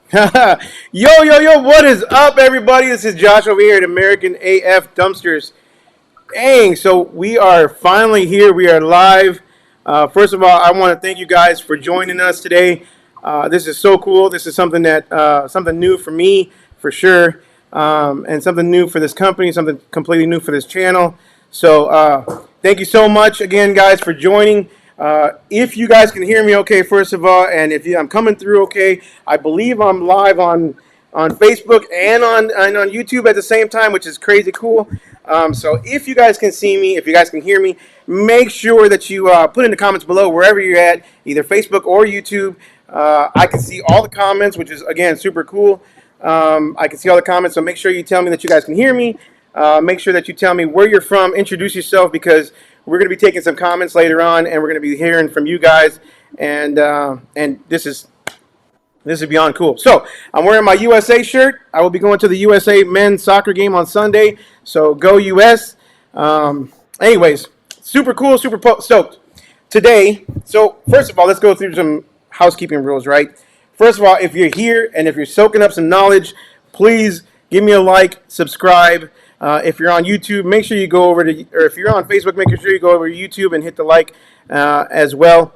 Yo, what is up, everybody? This is Josh over here at American AF Dumpsters. Dang, so we are finally here. We are live. First of all, I want to thank you guys for joining us today. This is so cool. This is something that something new for me, for sure, and something new for this company, something completely new for this channel. So thank you so much again, guys, for joining. If you guys can hear me okay, first of all, and if I'm coming through okay, I believe I'm live on Facebook and on YouTube at the same time, which is crazy cool. So if you guys can see me, if you guys can hear me, make sure that you put in the comments below wherever you're at, either Facebook or YouTube. I can see all the comments, which is again super cool. I can see all the comments, so make sure you tell me that you guys can hear me. Make sure that you tell me where you're from. Introduce yourself, because we're going to be taking some comments later on, and we're going to be hearing from you guys. And this is beyond cool. So I'm wearing my USA shirt. I will be going to the USA men's soccer game on Sunday. So go US. Anyways, super cool, stoked today. So first of all, let's go through some housekeeping rules, right? First of all, if you're here and if you're soaking up some knowledge, please give me a like, subscribe. If you're on YouTube, make sure you go over to, or if you're on Facebook, make sure you go over to YouTube and hit the like as well.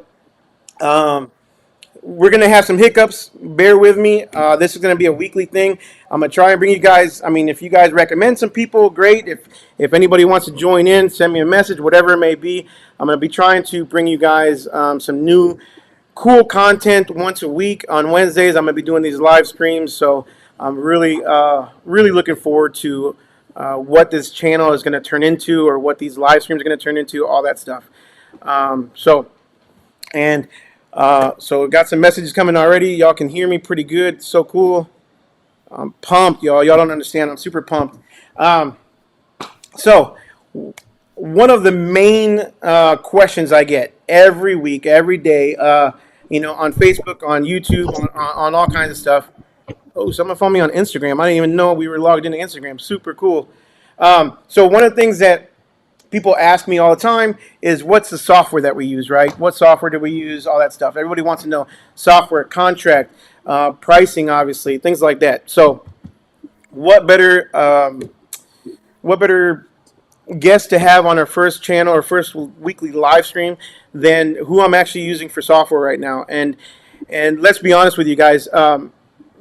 We're going to have some hiccups. Bear with me. This is going to be a weekly thing. I'm going to try and bring you guys, if you guys recommend some people, great. If anybody wants to join in, send me a message, whatever it may be. I'm going to be trying to bring you guys some new cool content once a week. On Wednesdays, I'm going to be doing these live streams. So I'm really looking forward to what this channel is going to turn into, or what these live streams are going to turn into, all that stuff. So we've got some messages coming already. Y'all can hear me pretty good. So cool. I'm pumped, y'all. Y'all don't understand. I'm super pumped. So one of the main questions I get every week, every day, on Facebook, on YouTube, on all kinds of stuff. Oh, someone found me on Instagram. I didn't even know we were logged into Instagram. Super cool. So one of the things that people ask me all the time is, what's the software that we use, right? What software do we use? All that stuff. Everybody wants to know software, contract, pricing, obviously, things like that. So what better guest to have on our first channel or first weekly live stream than who I'm actually using for software right now. And let's be honest with you guys.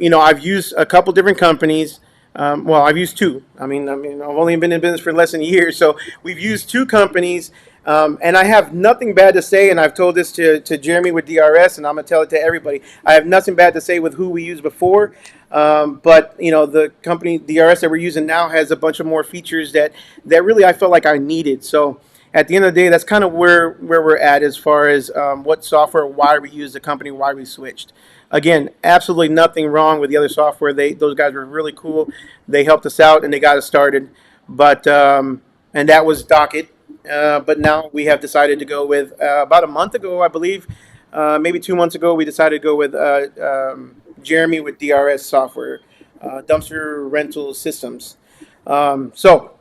I've used a couple different companies. I've used two. I've only been in business for less than a year, so we've used two companies, and I have nothing bad to say. And I've told this to Jeremy with DRS, and I'm gonna tell it to everybody. I have nothing bad to say with who we used before, but the company DRS that we're using now has a bunch of more features that really I felt like I needed. So at the end of the day, that's kind of where we're at as far as what software, why we use the company, why we switched. Again, absolutely nothing wrong with the other software. Those guys were really cool. They helped us out and they got us started. But and that was Docket. But now we have decided to go with about a month ago, I believe, maybe 2 months ago, we decided to go with Jeremy with DRS software, dumpster rental systems. So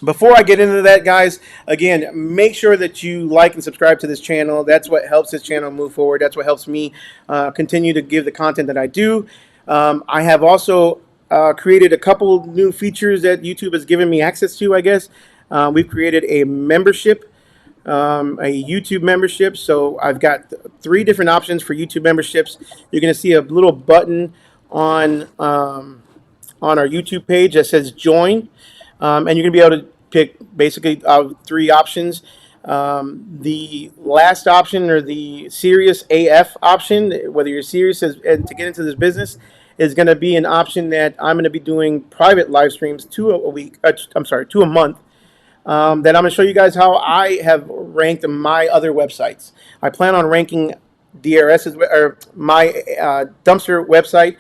before I get into that, guys, again, make sure that you like and subscribe to this channel. That's what helps this channel move forward. That's what helps me continue to give the content that I do. I have also created a couple new features that YouTube has given me access to, I guess. We've created a membership, a YouTube membership. So I've got 3 different options for YouTube memberships. You're going to see a little button on our YouTube page that says join. And you're going to be able to pick basically 3 options. The last option, or the serious AF option, whether you're serious to get into this business, is going to be an option that I'm going to be doing private live streams 2 a month. That I'm going to show you guys how I have ranked my other websites. I plan on ranking DRS's, or my dumpster website.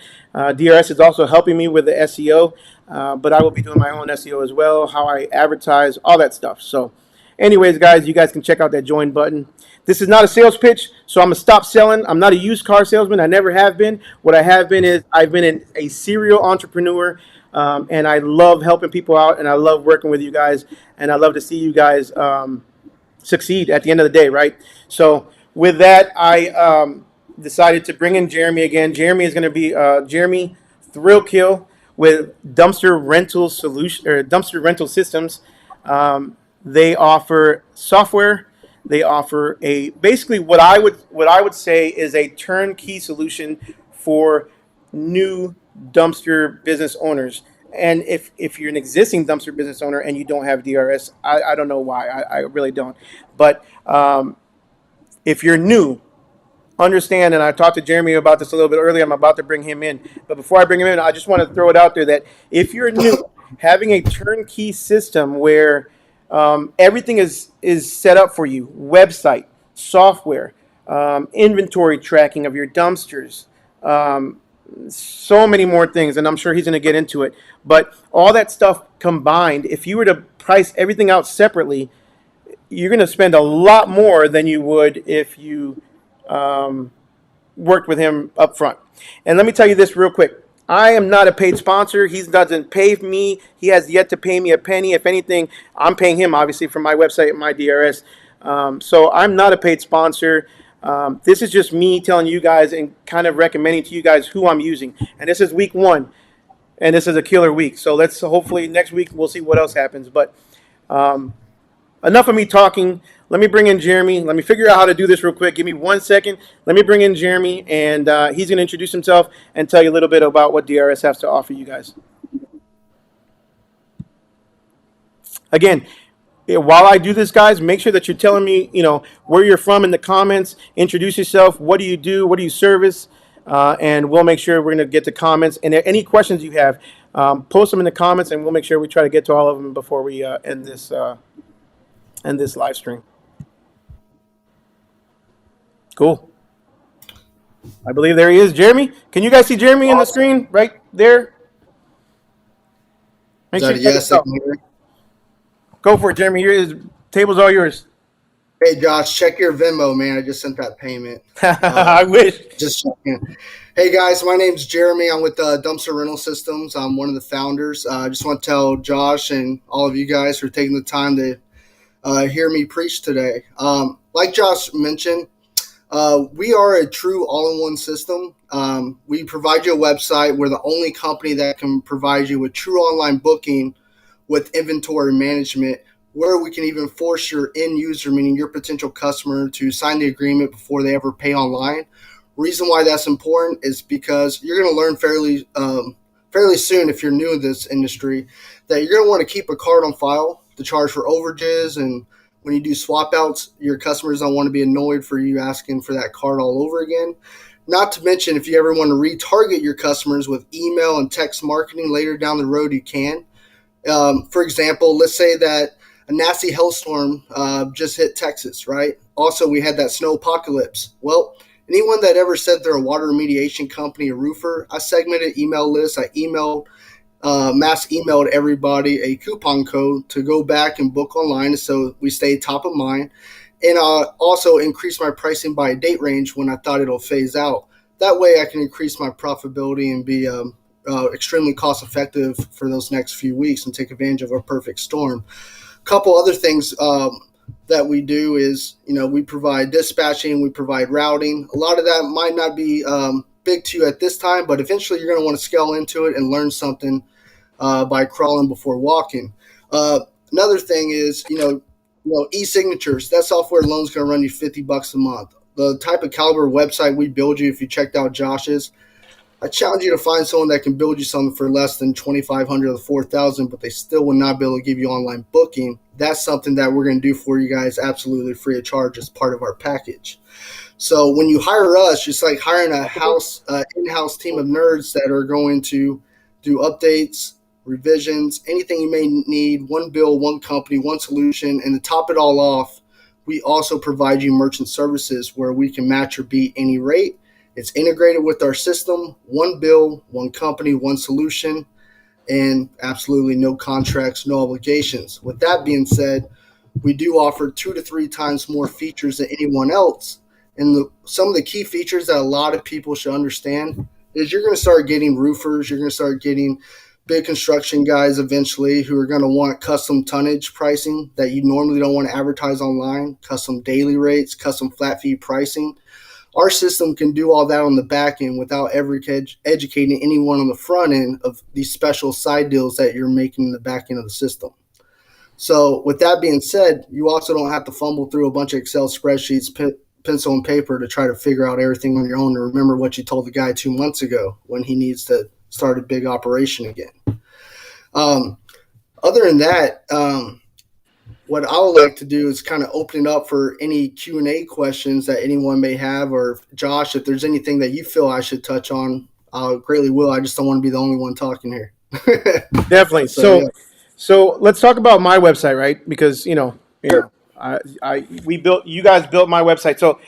DRS is also helping me with the SEO, but I will be doing my own SEO as well, how I advertise, all that stuff. So anyways, guys, you guys can check out that join button. This is not a sales pitch, so I'm going to stop selling. I'm not a used car salesman. I never have been. What I have been is I've been a serial entrepreneur, and I love helping people out, and I love working with you guys, and I love to see you guys succeed at the end of the day, right? So with that, decided to bring in Jeremy again. Jeremy is going to be Jeremy Thraikill with Dumpster Rental Systems. They offer software. They offer a basically what I would say is a turnkey solution for new dumpster business owners. And if you're an existing dumpster business owner and you don't have DRS, I don't know why. I really don't. But if you're new, understand, and I talked to Jeremy about this a little bit earlier. I'm about to bring him in. But before I bring him in, I just want to throw it out there that if you're new, having a turnkey system where everything is set up for you, website, software, inventory tracking of your dumpsters, so many more things, and I'm sure he's going to get into it. But all that stuff combined, if you were to price everything out separately, you're going to spend a lot more than you would if you worked with him up front. And let me tell you this real quick. I am not a paid sponsor. He doesn't pay me. He has yet to pay me a penny. If anything, I'm paying him, obviously, from my website and my DRS. So I'm not a paid sponsor. This is just me telling you guys and kind of recommending to you guys who I'm using. And this is week 1. And this is a killer week. So let's hopefully next week we'll see what else happens. But enough of me talking. Let me bring in Jeremy. Let me figure out how to do this real quick. Give me 1 second. Let me bring in Jeremy, and he's going to introduce himself and tell you a little bit about what DRS has to offer you guys. Again, while I do this, guys, make sure that you're telling me, where you're from in the comments. Introduce yourself. What do you do? What do you service? And we'll make sure we're going to get the comments. And any questions you have, post them in the comments, and we'll make sure we try to get to all of them before we end this live stream. Cool. I believe there he is. Jeremy, can you guys see Jeremy in the screen right there? Make sure yes. Go for it, Jeremy. Your table's all yours. Hey, Josh, check your Venmo, man. I just sent that payment. I wish. Just checking. Hey, guys, my name's Jeremy. I'm with Dumpster Rental Systems. I'm one of the founders. I just want to tell Josh and all of you guys for taking the time to hear me preach today. Like Josh mentioned, we are a true all-in-one system. We provide you a website. We're the only company that can provide you with true online booking with inventory management, where we can even force your end user, meaning your potential customer, to sign the agreement before they ever pay online. Reason why that's important is because you're going to learn fairly soon, if you're new in this industry, that you're going to want to keep a card on file to charge for overages, and when you do swap outs, your customers don't want to be annoyed for you asking for that card all over again. Not to mention, if you ever want to retarget your customers with email and text marketing later down the road, you can. For example, let's say that a nasty hailstorm just hit Texas, right? Also, we had that snow apocalypse. Well, anyone that ever said they're a water remediation company, a roofer, I segmented email lists. I mass emailed everybody a coupon code to go back and book online, so we stay top of mind. And also increase my pricing by a date range when I thought it'll phase out. That way I can increase my profitability and be extremely cost effective for those next few weeks and take advantage of a perfect storm. A couple other things that we do is, we provide dispatching, we provide routing. A lot of that might not be big to you at this time, but eventually you're going to want to scale into it and learn something by crawling before walking. Another thing is, e-signatures. That software alone is going to run you $50 a month. The type of caliber website we build you, if you checked out Josh's, I challenge you to find someone that can build you something for less than $2,500 or $4,000, but they still will not be able to give you online booking. That's something that we're going to do for you guys absolutely free of charge as part of our package. So when you hire us, it's like hiring a in-house team of nerds that are going to do updates, revisions, anything you may need, one bill, one company, one solution. And to top it all off, we also provide you merchant services where we can match or beat any rate. It's integrated with our system, one bill, one company, one solution, and absolutely no contracts, no obligations. With that being said, we do offer 2 to 3 times more features than anyone else. And some of the key features that a lot of people should understand is you're going to start getting roofers, you're going to start getting big construction guys eventually who are going to want custom tonnage pricing that you normally don't want to advertise online, custom daily rates, custom flat fee pricing. Our system can do all that on the back end without ever educating anyone on the front end of these special side deals that you're making in the back end of the system. So with that being said, you also don't have to fumble through a bunch of Excel spreadsheets, pencil and paper to try to figure out everything on your own, to remember what you told the guy 2 months ago when he needs to start a big operation again. Other than that, what I would like to do is kind of open it up for any Q&A questions that anyone may have, or Josh, if there's anything that you feel I should touch on, I greatly will. I just don't want to be the only one talking here. Definitely. So, yeah. So let's talk about my website, right? Because you guys built my website. So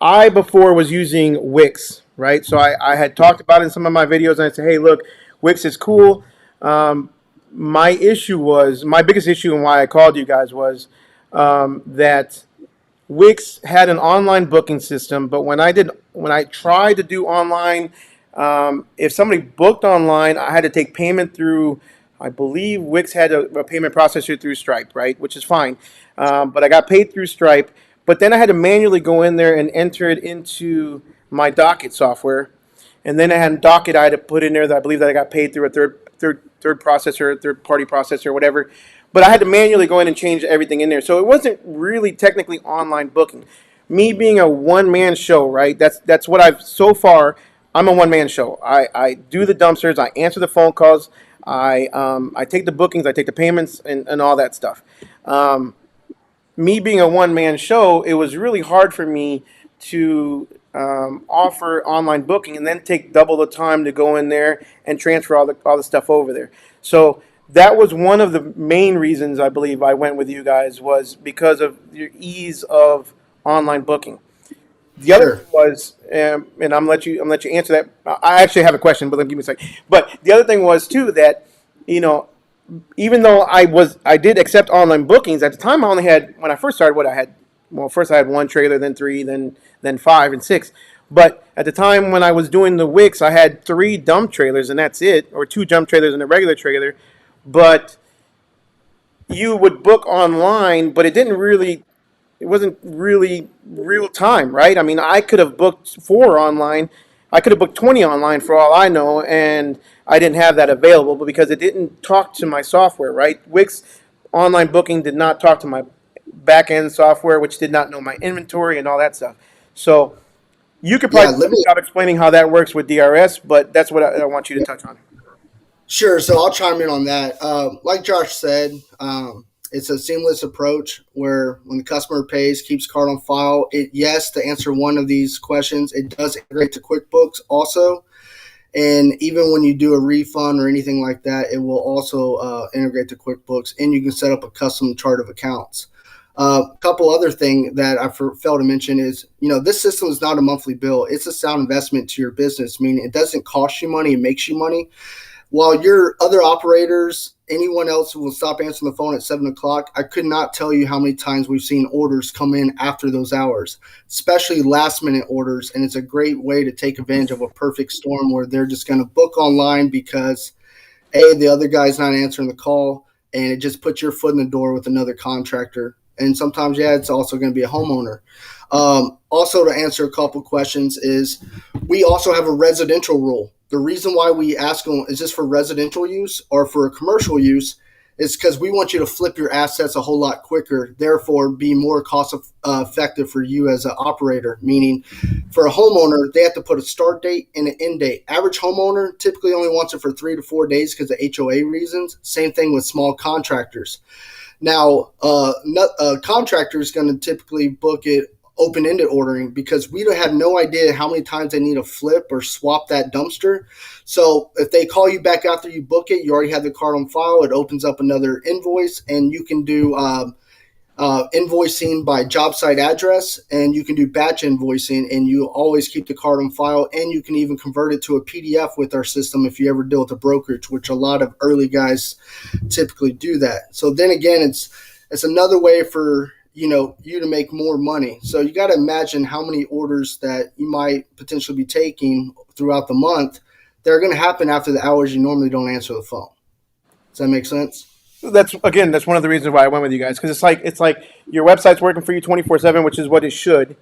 I before was using Wix, right? So I had talked about it in some of my videos, and I said, hey, look, Wix is cool. My biggest issue and why I called you guys was that Wix had an online booking system, but when I tried to do online, if somebody booked online, I had to take payment through. I believe Wix had a payment processor through Stripe, right, which is fine. But I got paid through Stripe. But then I had to manually go in there and enter it into my Docket software, and then I had Docket I had to put in there that I believe that I got paid through a third processor, third party processor, whatever. But I had to manually go in and change everything in there. So it wasn't really technically online booking. Me being a one man show, right? That's what I've so far. I'm a one man show. I do the dumpsters. I answer the phone calls. I take the bookings. I take the payments and all that stuff. Me being a one man show, it was really hard for me to offer online booking and then take double the time to go in there and transfer all the stuff over there. So that was one of the main reasons I believe I went with you guys, was because of your ease of online booking. The other Sure. thing was, and I'm let you answer that. I actually have a question, but give me a second. But the other thing was too that, you know, even though I did accept online bookings at the time, I only had, when I first started, first I had one trailer, then three, then five and six. But at the time when I was doing the Wix, I had 3 dump trailers and that's it, or 2 dump trailers and a regular trailer. But you would book online, but it wasn't really real time, right? I mean, I could have booked 4 online. I could have booked 20 online for all I know, and I didn't have that available, but because it didn't talk to my software, right? Wix online booking did not talk to my back end software, which did not know my inventory and all that stuff. So you could Yeah, probably stop explaining how that works with DRS, but that's what I want you to touch on. Sure. So I'll chime in on that. Like Josh said, it's a seamless approach where when the customer pays, keeps card on file, yes, to answer one of these questions, it does integrate to QuickBooks also. And even when you do a refund or anything like that, it will also integrate to QuickBooks, and you can set up a custom chart of accounts. A couple other things that I failed to mention is, this system is not a monthly bill. It's a sound investment to your business, meaning it doesn't cost you money, it makes you money. While your other operators, anyone else who will stop answering the phone at 7 o'clock, I could not tell you how many times we've seen orders come in after those hours, especially last minute orders. And it's a great way to take advantage of a perfect storm where they're just going to book online because, the other guy's not answering the call, and it just puts your foot in the door with another contractor. And sometimes, it's also going to be a homeowner. Also, to answer a couple questions is, we also have a residential rule. The reason why we ask them, is this for residential use or for commercial use, is because we want you to flip your assets a whole lot quicker, therefore be more cost effective for you as an operator. Meaning, for a homeowner, they have to put a start date and an end date. Average homeowner typically only wants it for 3 to 4 days because of HOA reasons. Same thing with small contractors. Now, a contractor is going to typically book it open-ended ordering because we don't have no idea how many times they need to flip or swap that dumpster. So if they call you back after you book it, you already have the card on file. It opens up another invoice, and you can do invoicing by job site address, and you can do batch invoicing, and you always keep the card on file, and you can even convert it to a PDF with our system if you ever deal with a brokerage, which a lot of early guys typically do that. So then again, it's another way for you to make more money. So you got to imagine how many orders that you might potentially be taking throughout the month that are going to happen after the hours you normally don't answer the phone. Does that make sense? That's one of the reasons why I went with you guys, because it's like your website's working for you 24/7, which is what it should.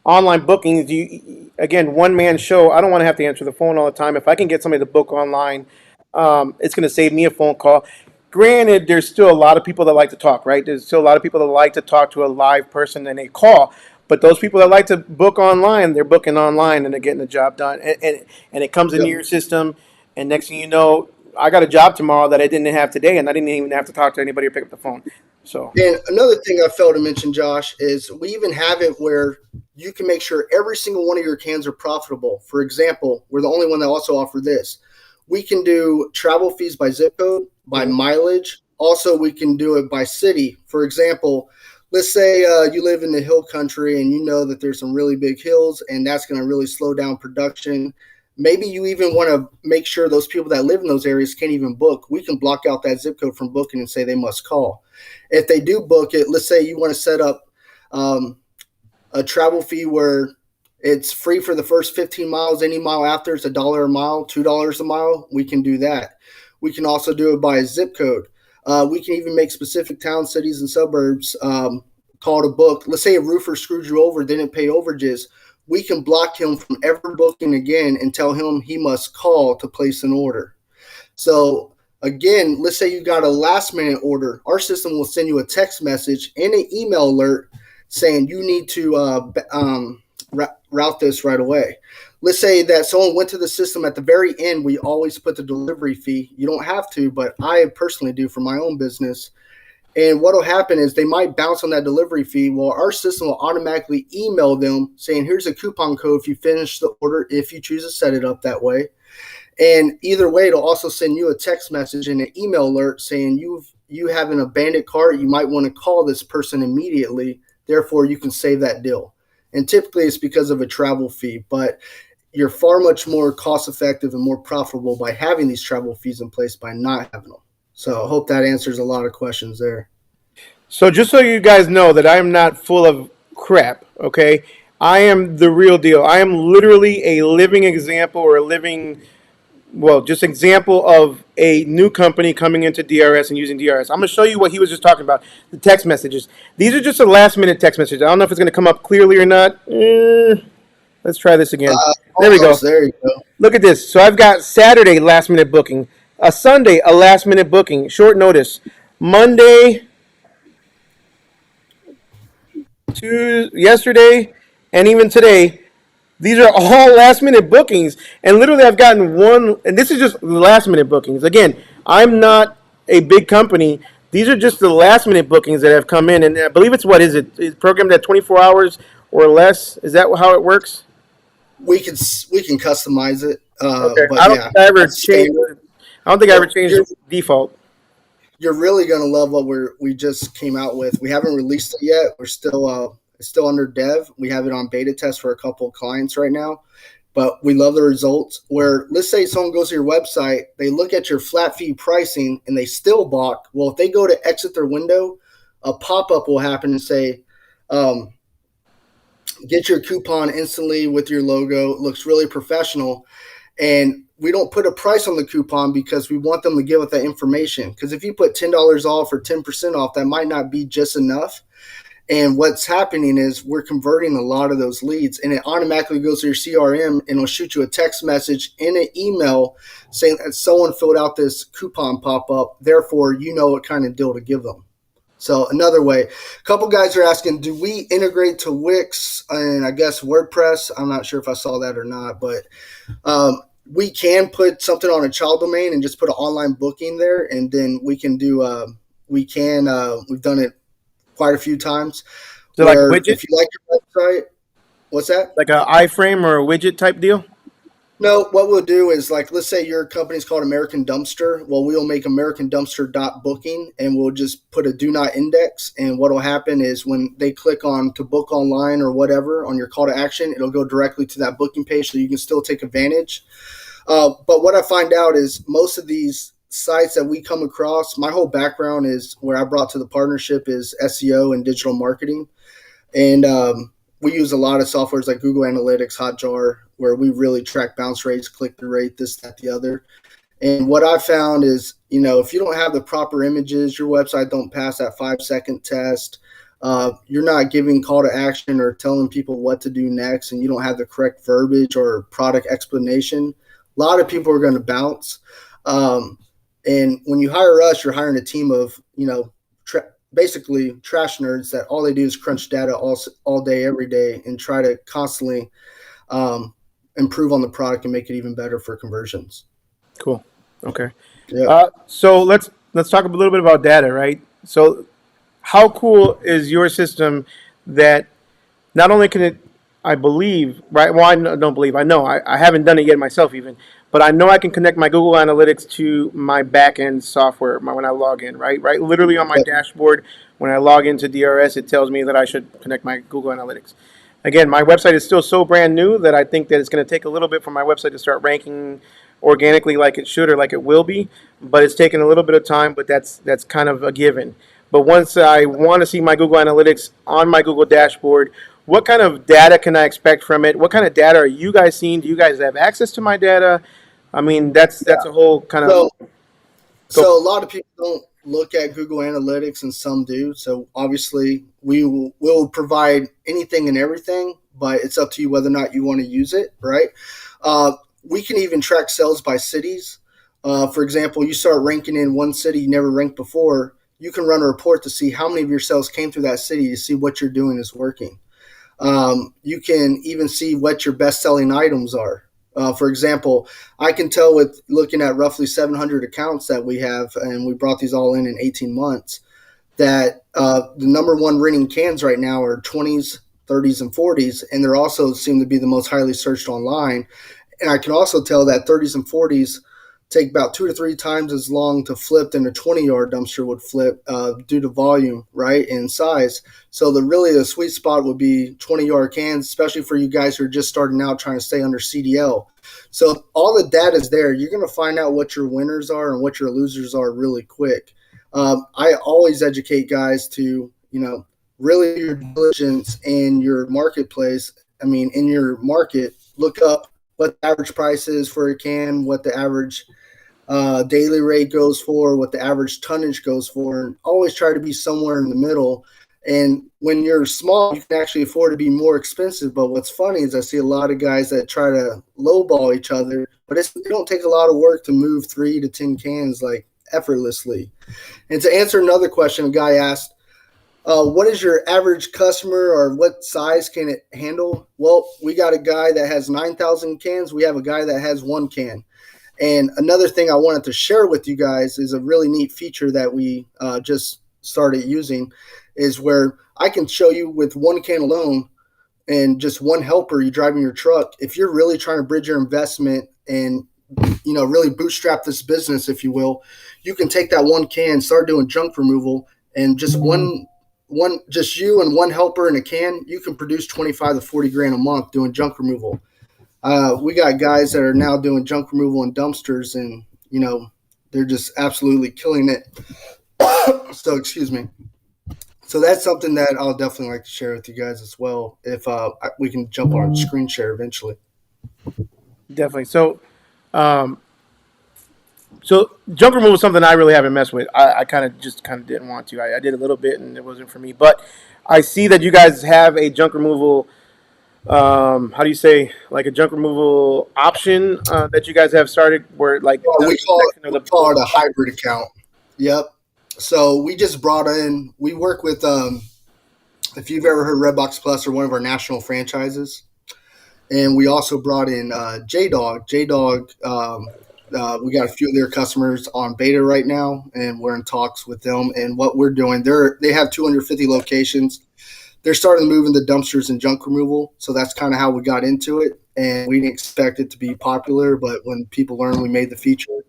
online bookings, you again, one man show. I don't want to have to answer the phone all the time. If I can get somebody to book online, it's going to save me a phone call. Granted, there's still a lot of people that like to talk, right? There's still a lot of people that like to talk to a live person and they call. But those people that like to book online, they're booking online and they're getting the job done. And it comes into Yep. your system. And next thing you know, I got a job tomorrow that I didn't have today, and I didn't even have to talk to anybody or pick up the phone. So, And another thing I failed to mention, Josh, is we even have it where you can make sure every single one of your cans are profitable. For example, we're the only one that also offer this. We can do travel fees by zip code, by mileage. Also, we can do it by city. For example, let's say you live in the hill country and you know that there's some really big hills and that's going to really slow down production. Maybe you even want to make sure those people that live in those areas can't even book. We can block out that zip code from booking and say they must call. If they do book it, let's say you want to set up a travel fee where it's free for the first 15 miles. Any mile after, it's $1 a mile, $2 a mile. We can do that. We can also do it by a zip code. We can even make specific towns, cities, and suburbs call to book. Let's say a roofer screwed you over, didn't pay overages. We can block him from ever booking again and tell him he must call to place an order. So again, let's say you got a last minute order. Our system will send you a text message and an email alert saying you need to route this right away. Let's say that someone went to the system at the very end. We always put the delivery fee. You don't have to, but I personally do for my own business. And what will happen is they might bounce on that delivery fee. Well, our system will automatically email them saying, here's a coupon code if you finish the order, if you choose to set it up that way. And either way, it'll also send you a text message and an email alert saying you have an abandoned cart. You might want to call this person immediately. Therefore, you can save that deal. And typically it's because of a travel fee, but you're far much more cost effective and more profitable by having these travel fees in place by not having them. So I hope that answers a lot of questions there. so just so you guys know that I am not full of crap, okay? I am the real deal. I am literally a living example or a living, well, just example of a new company coming into DRS and using DRS. I'm going to show you what he was just talking about, the text messages. These are just a last minute text message. I don't know if it's going to come up clearly or not. Let's try this again. There we go. There you go. Look at this. So I've got Saturday last minute booking, a Sunday a last minute booking, short notice, Monday to yesterday, and even today. These are all last minute bookings, and literally I've gotten one, and this is just last minute bookings. Again, I'm not a big company. These are just the last minute bookings that have come in, and I believe it's what is it? It's programmed at 24 hours or less. Is that how it works? We can customize it, Okay. but I don't yeah, think I ever that's changed. standard. I don't think I ever You're, changed you're the default. you're really gonna love what we just came out with. We haven't released it yet. We're still it's still under dev. We have it on beta test for a couple of clients right now, but we love the results. Where let's say someone goes to your website, they look at your flat fee pricing, and they still balk. Well, if they go to exit their window, a pop up will happen and say, um, "Get your coupon instantly with your logo. It looks really professional." And we don't put a price on the coupon because we want them to give us that information. Because if you put $10 off or 10% off, that might not be just enough. And what's happening is we're converting a lot of those leads, and it automatically goes to your CRM and it'll shoot you a text message and an email saying that someone filled out this coupon pop up. Therefore, you know what kind of deal to give them. So another way, a couple guys are asking, do we integrate to Wix and I guess WordPress? I'm not sure if I saw that or not, but we can put something on a child domain and just put an online booking there, and then we can do. We've done it quite a few times. Is it like a Where widget, if you like your website, what's that? like a iframe or a widget type deal? No, what we'll do is like, let's say your company's called American Dumpster. Well, we'll make American Dumpster booking, and we'll just put a do not index. And what will happen is when they click on to book online or whatever on your call to action, it'll go directly to that booking page, so you can still take advantage. But what I find out is most of these sites that we come across, my whole background is where I brought to the partnership is SEO and digital marketing. And we use a lot of softwares like Google Analytics, Hotjar, where we really track bounce rates, click-through rate, this, that, the other. And what I found is, if you don't have the proper images, your website don't pass that 5-second test. you're not giving call to action or telling people what to do next, and you don't have the correct verbiage or product explanation, a lot of people are going to bounce. And when you hire us, you're hiring a team of, basically trash nerds that all they do is crunch data all day, every day, and try to constantly improve on the product and make it even better for conversions. Cool. Okay. Yeah. So let's talk a little bit about data, right? So how cool is your system that not only can it, I believe, right? Well, don't believe. I know. I haven't done it yet myself, even, but I know I can connect my Google Analytics to my backend software when I log in, right? Right. Literally on my dashboard, when I log into DRS, it tells me that I should connect my Google Analytics. Again, my website is still so brand new that I think that it's going to take a little bit for my website to start ranking organically like it should or like it will be, but it's taken a little bit of time, but that's kind of a given. But once I want to see my Google Analytics on my Google dashboard, what kind of data can I expect from it? What kind of data are you guys seeing? Do you guys have access to my data? I mean, that's a whole kind of So, go. so a lot of people don't look at Google Analytics, and some do. So obviously, will provide anything and everything, but it's up to you whether or not you want to use it, right? We can even track sales by cities. For example, you start ranking in one city you never ranked before. You can run a report to see how many of your sales came through that city to see what you're doing is working. You can even see what your best-selling items are. For example, I can tell with looking at roughly 700 accounts that we have, and we brought these all in 18 months, that the number one winning cans right now are 20s, 30s, and 40s, and they're also seem to be the most highly searched online. And I can also tell that 30s and 40s take about 2 to 3 times as long to flip than a 20-yard dumpster would flip due to volume, right, and size. So the sweet spot would be 20-yard cans, especially for you guys who are just starting out trying to stay under CDL. So all the data is there. You're going to find out what your winners are and what your losers are really quick. I always educate guys to, really your diligence in your marketplace. I mean, in your market, look up what the average price is for a can, what the average daily rate goes for, what the average tonnage goes for, and always try to be somewhere in the middle. And when you're small, you can actually afford to be more expensive. But what's funny is I see a lot of guys that try to lowball each other, but it don't take a lot of work to move 3 to 10 cans like effortlessly. And to answer another question, a guy asked, what is your average customer or what size can it handle? Well, we got a guy that has 9,000 cans. We have a guy that has 1 can. And another thing I wanted to share with you guys is a really neat feature that we just started using is where I can show you with 1 can alone and just 1 helper you driving your truck. If you're really trying to bridge your investment and, really bootstrap this business, if you will, you can take that 1 can, start doing junk removal, and just just you and 1 helper in a can, you can produce 25 to 40 grand a month doing junk removal. We got guys that are now doing junk removal in dumpsters, and they're just absolutely killing it. So excuse me. So that's something that I'll definitely like to share with you guys as well. If we can jump on screen share eventually. Definitely. So junk removal is something I really haven't messed with. I kind of didn't want to. I did a little bit and it wasn't for me. But I see that you guys have a junk removal. How do you say, like a junk removal option that you guys have started where like Well, we call it a the hybrid account. Yep. So we just brought in. We work with if you've ever heard Redbox Plus or one of our national franchises, and we also brought in JDog. JDog. We got a few of their customers on beta right now, and we're in talks with them. And what we're doing, they have 250 locations. They're starting to move into dumpsters and junk removal, so that's kind of how we got into it. And we didn't expect it to be popular, but when people learned we made the feature,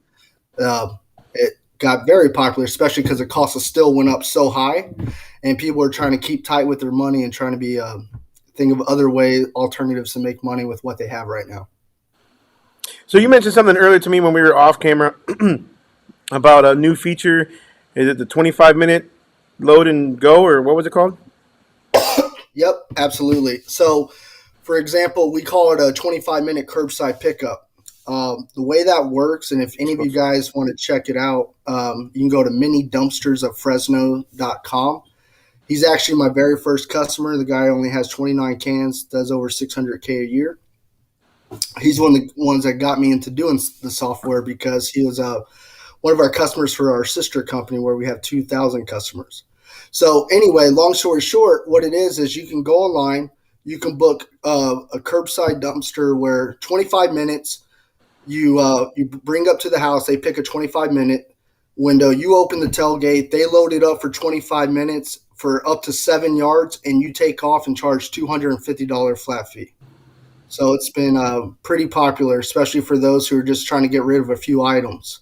it got very popular, especially because the cost of steel went up so high, and people are trying to keep tight with their money and trying to be think of other alternatives to make money with what they have right now. So you mentioned something earlier to me when we were off camera about a new feature. Is it the 25-minute load and go, or what was it called? Yep, absolutely. So, for example, we call it a 25-minute curbside pickup. The way that works, and if any of you guys want to check it out, you can go to minidumpstersofresno.com. He's actually my very first customer. The guy only has 29 cans, does over 600K a year. He's one of the ones that got me into doing the software because he was one of our customers for our sister company where we have 2,000 customers. So anyway, long story short, what it is you can go online, you can book a curbside dumpster where 25 minutes you bring up to the house, they pick a 25-minute window, you open the tailgate, they load it up for 25 minutes for up to 7 yards, and you take off and charge $250 flat fee. So it's been pretty popular, especially for those who are just trying to get rid of a few items.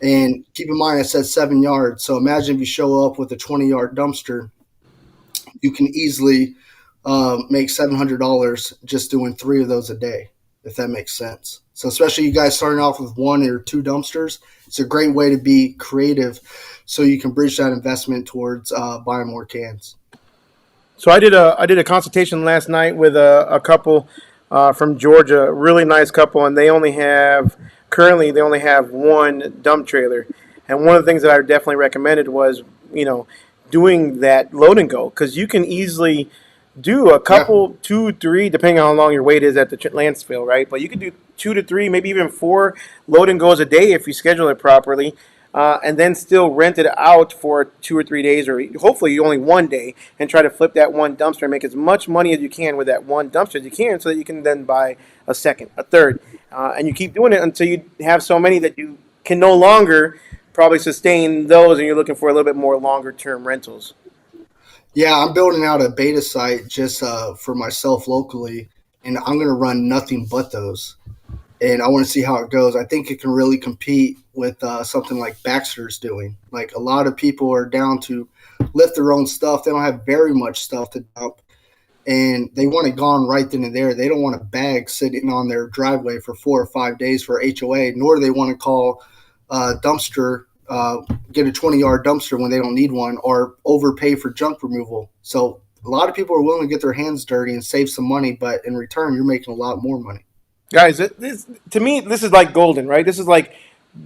And keep in mind, I said 7 yards. So imagine if you show up with a 20-yard dumpster, you can easily make $700 just doing 3 of those a day, if that makes sense. So especially you guys starting off with 1 or 2 dumpsters, it's a great way to be creative so you can bridge that investment towards buying more cans. So I did a consultation last night with a couple from Georgia, really nice couple, and they only have 1 dump trailer. And one of the things that I definitely recommended was, doing that load and go, because you can easily do a couple, 2, 3, depending on how long your wait is at the landfill, right? But you can do 2 to 3, maybe even 4 load and goes a day if you schedule it properly. And then still rent it out for 2 or 3 days, or hopefully only 1 day, and try to flip that 1 dumpster and make as much money as you can with that 1 dumpster as you can, so that you can then buy a second, a third, and you keep doing it until you have so many that you can no longer probably sustain those, and you're looking for a little bit more longer term rentals. Yeah, I'm building out a beta site just for myself locally, and I'm going to run nothing but those. And I want to see how it goes. I think it can really compete with something like Baxter's doing. Like, a lot of people are down to lift their own stuff. They don't have very much stuff to dump, and they want it gone right then and there. They don't want a bag sitting on their driveway for 4 or 5 days for HOA, nor do they want to call a dumpster, get a 20-yard dumpster when they don't need one, or overpay for junk removal. So a lot of people are willing to get their hands dirty and save some money, but in return, you're making a lot more money. Guys, to me, this is like golden, right? This is like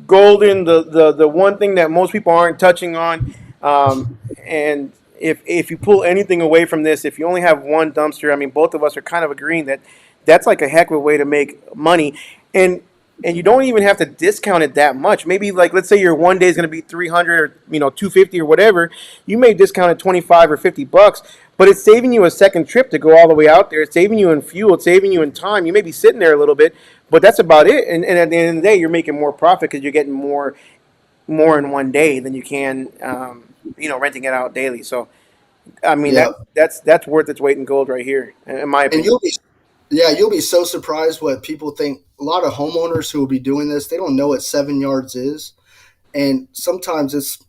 golden, the one thing that most people aren't touching on. And if you pull anything away from this, if you only have 1 dumpster, I mean, both of us are kind of agreeing that that's like a heck of a way to make money. And you don't even have to discount it that much. Maybe, like, let's say your 1 day is going to be 300 or 250 or whatever. You may discount it 25 or $50, but it's saving you a second trip to go all the way out there. It's saving you in fuel. It's saving you in time. You may be sitting there a little bit, but that's about it. And at the end of the day, you're making more profit because you're getting more in 1 day than you can, renting it out daily. So, I mean, Yeah. that's worth its weight in gold right here, in my And opinion. you'll be so surprised what people think. A lot of homeowners who will be doing this, they don't know what 7 yards is. And sometimes it's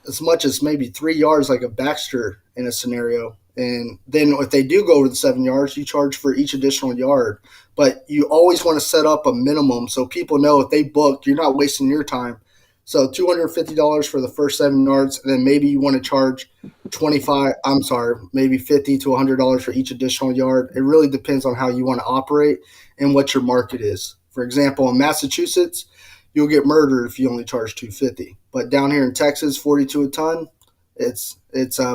as much as maybe 3 yards, like a Baxter in a scenario. And then if they do go over the 7 yards, you charge for each additional yard. But you always want to set up a minimum so people know if they booked, you're not wasting your time. So $250 for the first 7 yards, and then maybe you want to charge maybe $50 to $100 for each additional yard. It really depends on how you want to operate and what your market is. For example, in Massachusetts, you'll get murdered if you only charge $250. But down here in Texas, 42 a ton, it's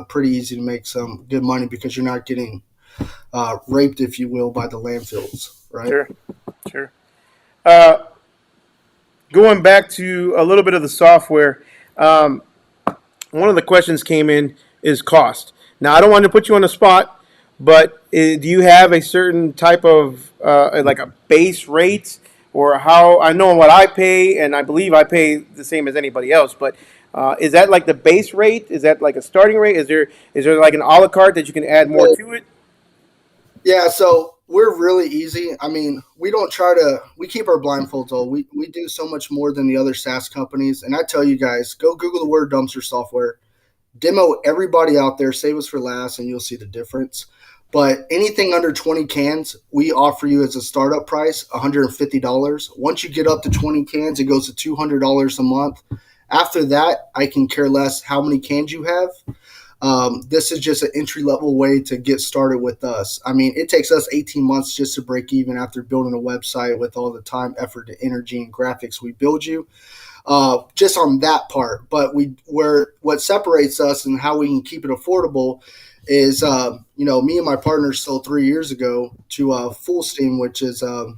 pretty easy to make some good money because you're not getting raped, if you will, by the landfills, right? Sure. Going back to a little bit of the software, one of the questions came in is cost. Now, I don't want to put you on the spot, but do you have a certain type of like a base rate, or how? I know what I pay, and I believe I pay the same as anybody else, but is that like the base rate? Is that like a starting rate? Is there like an a la carte that you can add more to it? Yeah, so we're really easy. I mean, we keep our blindfolds on. We do so much more than the other SaaS companies. And I tell you guys, go Google the word dumpster software, demo everybody out there, save us for last, and you'll see the difference. But anything under 20 cans, we offer you as a startup price, $150. Once you get up to 20 cans, it goes to $200 a month. After that, I can care less how many cans you have. This is just an entry-level way to get started with us. I mean, it takes us 18 months just to break even after building a website with all the time, effort, and energy and graphics we build you. just on that part. But what separates us and how we can keep it affordable is, me and my partner sold 3 years ago to Full Steam, which is a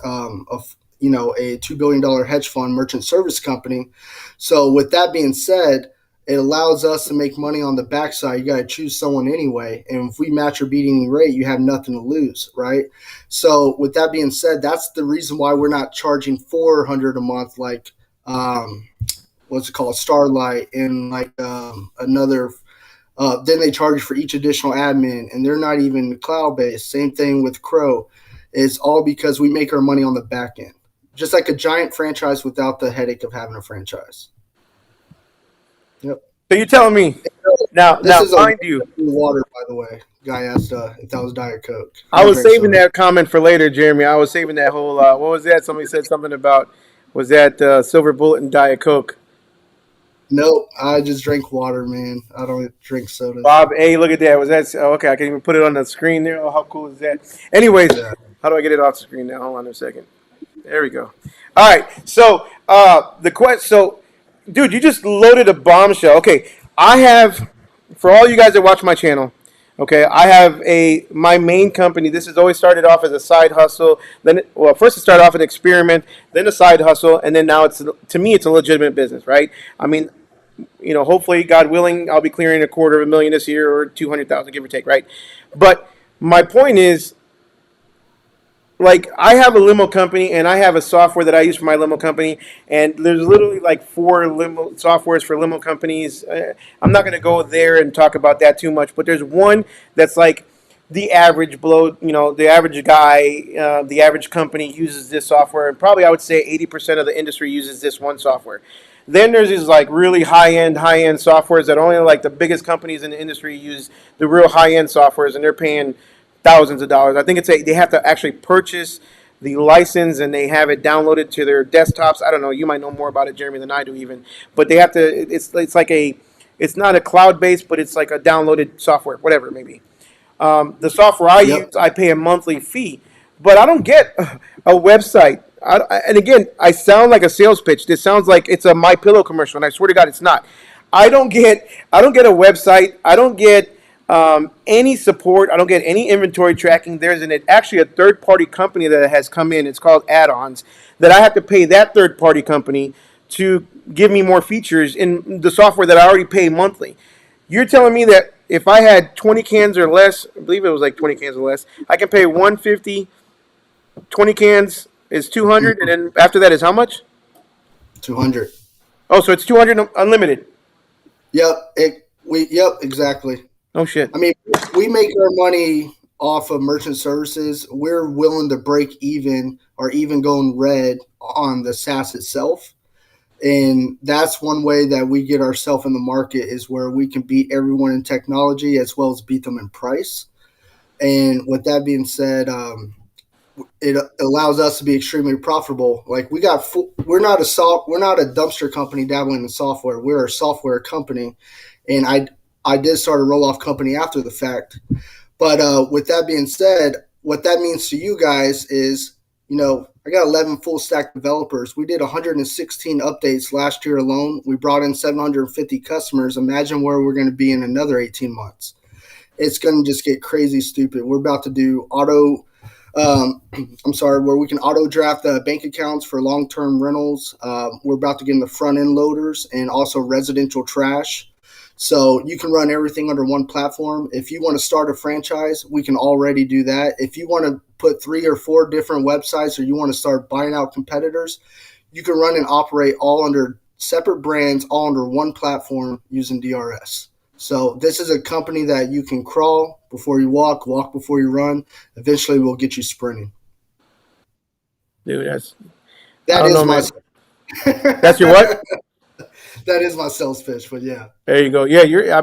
$2 billion hedge fund merchant service company. So with that being said, it allows us to make money on the backside. You got to choose someone anyway. And if we match or beat any rate, you have nothing to lose, right? So with that being said, that's the reason why we're not charging $400 a month like what's it called, Starlight, and like another. Then they charge for each additional admin, and they're not even cloud-based. Same thing with Crow. It's all because we make our money on the back end. Just like a giant franchise without the headache of having a franchise. Yep. So you're telling me now, mind you, water, by the way. Guy asked if that was Diet Coke. I was saving that comment for later, Jeremy. I was saving that whole. What was that? Somebody said something about, was that Silver Bullet and Diet Coke? Nope, I just drink water, man. I don't drink soda. Bob, hey, look at that. Was that okay? I can even put it on the screen there. Oh, how cool is that? Anyways, how do I get it off the screen now? Hold on a second. There we go. All right. So the question. So, dude, you just loaded a bombshell. Okay, I have, for all you guys that watch my channel. Okay, I have my main company. This has always started off as a side hustle. Then, first it started off an experiment, then a side hustle, and then now to me it's a legitimate business, right? I mean, hopefully, God willing, I'll be clearing $250,000 this year, or 200,000, give or take, right? But my point is, like, I have a limo company, and I have a software that I use for my limo company, and there's literally like 4 limo softwares for limo companies. I'm not going to go there and talk about that too much, but there's one that's like the average the average guy, the average company uses this software, and probably I would say 80% of the industry uses this one software. Then there's these like really high-end softwares that only like the biggest companies in the industry use, the real high-end softwares, and they're paying thousands of dollars. I think they have to actually purchase the license, and they have it downloaded to their desktops. I don't know. You might know more about it, Jeremy, than I do even. But they have to. It's like it's not a cloud-based, but it's like a downloaded software, whatever it may be. The software I use, I pay a monthly fee, but I don't get a website. And again, I sound like a sales pitch. This sounds like it's a My Pillow commercial, and I swear to God, it's not. I don't get a website. I don't get any support. I don't get any inventory tracking. There's actually a third-party company that has come in. It's called Add-ons, that I have to pay that third-party company to give me more features in the software that I already pay monthly. You're telling me that if I had 20 cans or less, I believe it was like 20 cans or less, I can pay $150. 20 cans is $200, and then after that is how much? $200. Oh, so it's $200 unlimited. Yep. Exactly. Oh shit. I mean, we make our money off of merchant services. We're willing to break even or even go in red on the SaaS itself. And that's one way that we get ourselves in the market, is where we can beat everyone in technology as well as beat them in price. And with that being said, it allows us to be extremely profitable. Like we're not a dumpster company dabbling in software. We're a software company, and I did start a roll-off company after the fact. But with that being said, what that means to you guys is, I got 11 full stack developers. We did 116 updates last year alone. We brought in 750 customers. Imagine where we're going to be in another 18 months. It's going to just get crazy stupid. We're about to do where we can auto draft bank accounts for long-term rentals. We're about to get in the front end loaders and also residential trash. So you can run everything under one platform. If you want to start a franchise, we can already do that. If you want to put 3 or 4 different websites, or you want to start buying out competitors, you can run and operate all under separate brands, all under one platform using DRS. So this is a company that you can crawl before you walk before you run. Eventually, we'll get you sprinting. Dude, that's your what? That is my sales pitch, but yeah. There you go. Yeah, I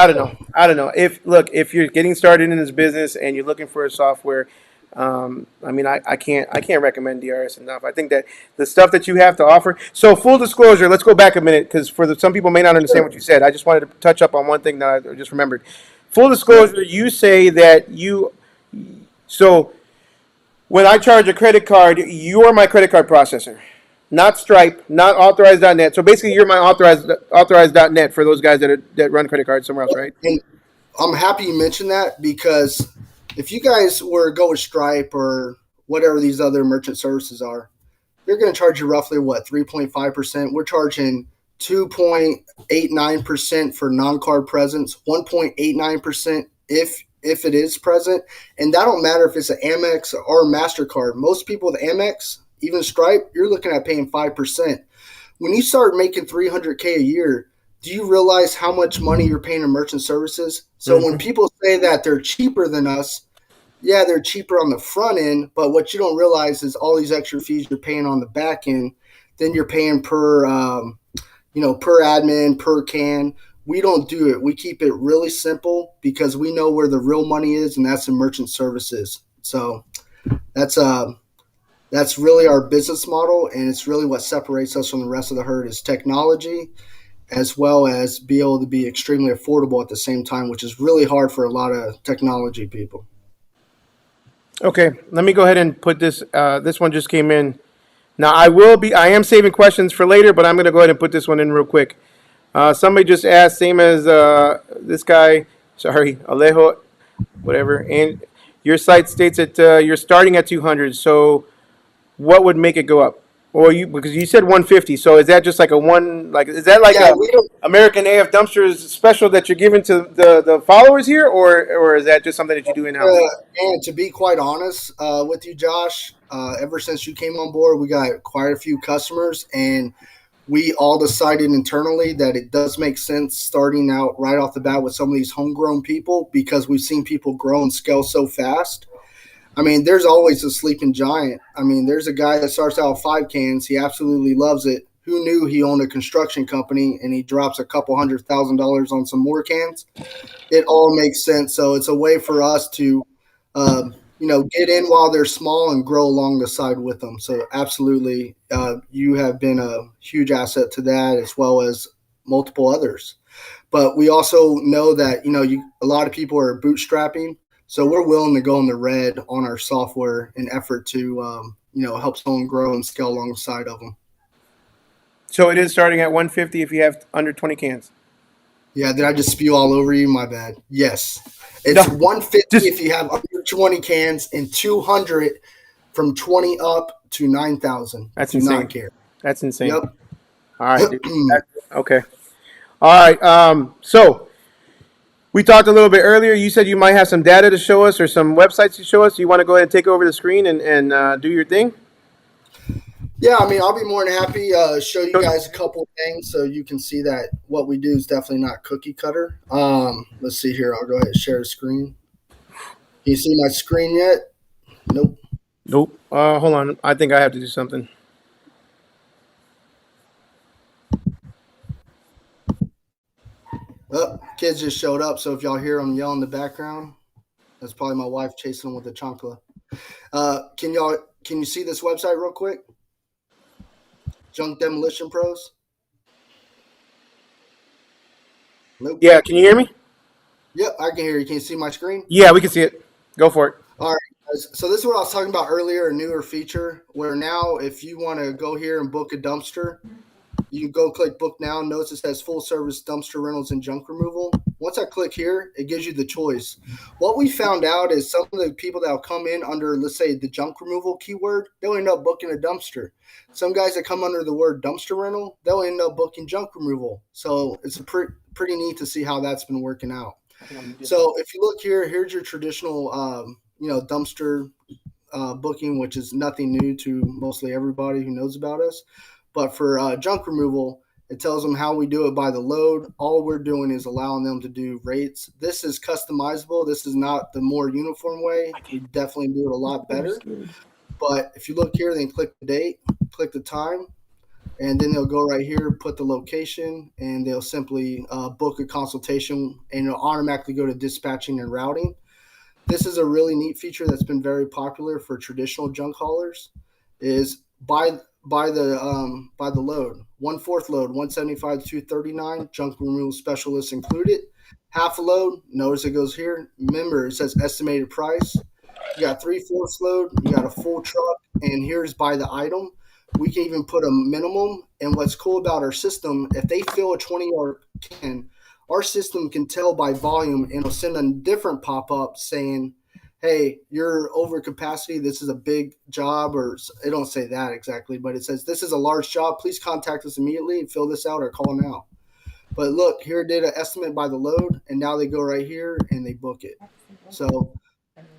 don't know. If you're getting started in this business and you're looking for a software, I can't recommend DRS enough. I think that the stuff that you have to offer. So full disclosure, let's go back a minute, because some people may not understand what you said. I just wanted to touch up on one thing that I just remembered. Full disclosure, you say that so when I charge a credit card, you are my credit card processor. not Stripe, not authorized.net. So basically, you're my authorized.net for those guys that run credit cards somewhere else, right? And I'm happy you mentioned that, because if you guys were to go with Stripe or whatever these other merchant services are, they're going to charge you roughly what, 3.5%. We're charging 2.89% for non-card presents, 1.89% if it is present, and that don't matter if it's an Amex or MasterCard. Most people with Amex, even Stripe, you're looking at paying 5%. When you start making 300K a year, do you realize how much money you're paying in merchant services? So when people say that they're cheaper than us, yeah, they're cheaper on the front end, but what you don't realize is all these extra fees you're paying on the back end. Then you're paying per admin, per can. We don't do it. We keep it really simple because we know where the real money is, and that's in merchant services. So that's really our business model, and it's really what separates us from the rest of the herd is technology, as well as be able to be extremely affordable at the same time, which is really hard for a lot of technology people. Okay, let me go ahead and put this. This one just came in. Now I am saving questions for later, but I'm going to go ahead and put this one in real quick. Somebody just asked, same as this guy. Sorry, Alejo, whatever. And your site states that you're starting at 200. So what would make it go up? Or because you said 150. So is that just like is that like Yeah, a we don't. American AF Dumpsters special that you're giving to the followers here, or is that just something that you do in house? And to be quite honest with you, Josh, ever since you came on board, we got quite a few customers, and we all decided internally that it does make sense starting out right off the bat with some of these homegrown people, because we've seen people grow and scale so fast. I mean, there's always a sleeping giant. I mean, there's a guy that starts out with 5 cans. He absolutely loves it. Who knew he owned a construction company, and he drops a couple $100,000 on some more cans? It all makes sense. So it's a way for us to, get in while they're small and grow along the side with them. So absolutely, you have been a huge asset to that, as well as multiple others. But we also know that a lot of people are bootstrapping, so we're willing to go in the red on our software in effort to help someone grow and scale alongside of them. So it is starting at 150 if you have under 20 cans. Yeah, did I just spew all over you? My bad. Yes. No, It's 150 just if you have under 20 cans, and 200 from 20 up to 9,000. that's Do insane. not care. That's insane. Yep. All right, dude. Okay. All right. So we talked a little bit earlier. You said you might have some data to show us or some websites to show us. You want to go ahead and take over the screen and do your thing? Yeah, I mean, I'll be more than happy to show you guys a couple of things so you can see that what we do is definitely not cookie cutter. Let's see here. I'll go ahead and share the screen. Can you see my screen yet? Nope. Nope. Hold on. I think I have to do something. Oh, kids just showed up, so if y'all hear them yell in the background, that's probably my wife chasing them with the chancla. Can you see this website real quick? Junk Demolition Pros. Nope. Yeah. Can you hear me? Yep, I can hear you. Can you see my screen? Yeah, we can see it. Go for it. All right, guys. So this is what I was talking about earlier, a newer feature where now if you want to go here and book a dumpster, you go click book now. Notice it says full service dumpster rentals and junk removal. Once I click here, it gives you the choice. What we found out is some of the people that will come in under, let's say, the junk removal keyword, they'll end up booking a dumpster. Some guys that come under the word dumpster rental, they'll end up booking junk removal. So it's pretty neat to see how that's been working out. So if you look here, here's your traditional, dumpster booking, which is nothing new to mostly everybody who knows about us. But for junk removal, it tells them how we do it by the load. All we're doing is allowing them to do rates. This is customizable. This is not the more uniform way. We definitely do it a lot better. But if you look here, then click the date, click the time, and then they'll go right here, put the location, and they'll simply book a consultation, and it'll automatically go to dispatching and routing. This is a really neat feature that's been very popular for traditional junk haulers. Is by the load, 1/4 load, 175 to 239, junk removal specialists included. Half a load, notice it goes here. Remember, it says estimated price. You got 3/4 load, you got a full truck, and here's by the item. We can even put a minimum. And what's cool about our system, if they fill a 20-yard can, our system can tell by volume and it'll send a different pop-up saying, hey, you're over capacity. This is a big job, or it don't say that exactly, but it says this is a large job. Please contact us immediately and fill this out or call now. But look, here it did an estimate by the load, and now they go right here and they book it. So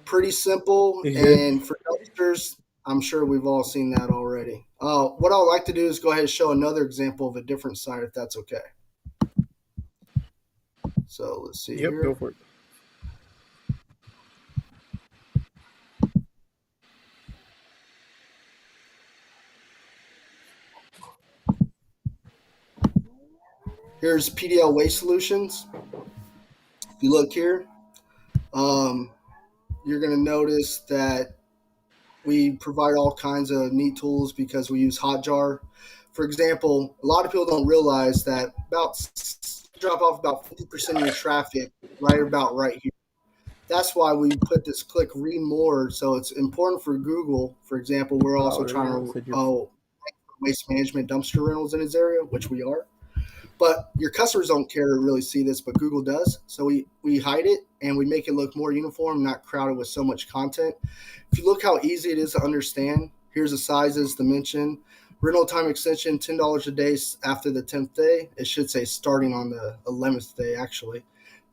pretty simple. Exactly. And for dumpsters, I'm sure we've all seen that already. What I'd like to do is go ahead and show another example of a different site, if that's okay. So let's see Yep, go here. for it. Here's PDL Waste Solutions. If you look here, um, you're going to notice that we provide all kinds of neat tools because we use Hotjar. For example, a lot of people don't realize that drop off about 50% of your traffic right here. That's why we put this click read more. So it's important for Google. For example, we're also trying to waste management dumpster rentals in his area, which we are. But your customers don't care to really see this, but Google does. So we hide it and we make it look more uniform, not crowded with so much content. If you look how easy it is to understand, here's the sizes, dimension, rental time extension, $10 a day after the 10th day. It should say starting on the 11th day, actually.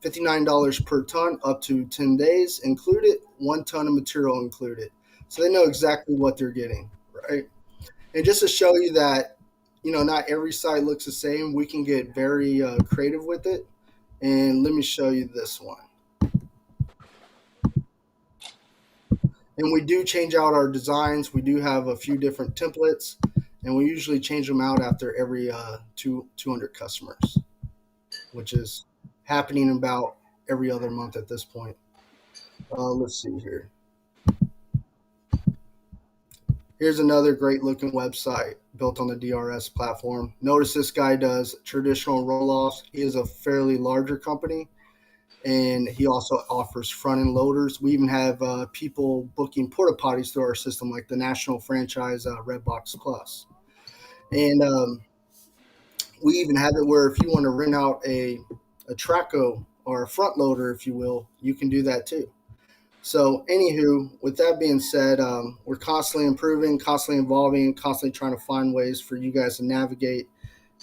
$59 per ton up to 10 days included, 1 ton of material included. So they know exactly what they're getting, right? And just to show you that, not every site looks the same, we can get very creative with it. And let me show you this one. And we do change out our designs. We do have a few different templates, and we usually change them out after every 200 customers, which is happening about every other month at this point. Let's see here. Here's another great looking website built on the DRS platform. Notice this guy does traditional roll-offs. He is a fairly larger company, and he also offers front-end loaders. We even have people booking porta potties through our system, like the national franchise Redbox Plus. And we even have it where if you want to rent out a Traco or a front loader, if you will, you can do that too. So, anywho, with that being said, we're constantly improving, constantly evolving, constantly trying to find ways for you guys to navigate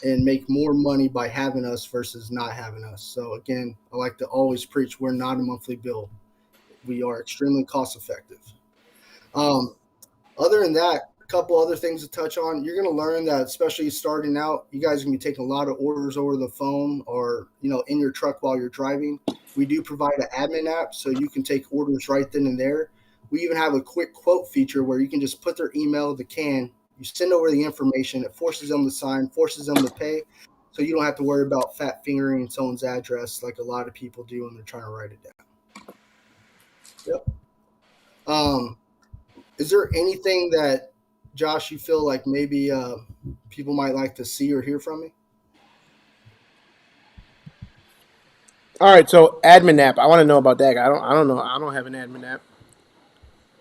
and make more money by having us versus not having us. So, again, I like to always preach we're not a monthly bill. We are extremely cost effective. Other than that, a couple other things to touch on. You're going to learn that, especially starting out, you guys are going to be taking a lot of orders over the phone or, in your truck while you're driving. We do provide an admin app so you can take orders right then and there. We even have a quick quote feature where you can just put their email, the can, you send over the information, it forces them to sign, forces them to pay, so you don't have to worry about fat fingering someone's address like a lot of people do when they're trying to write it down. Yep. Is there anything that, Josh, you feel like maybe people might like to see or hear from me? All right, so admin app. I want to know about that. I don't know. I don't have an admin app.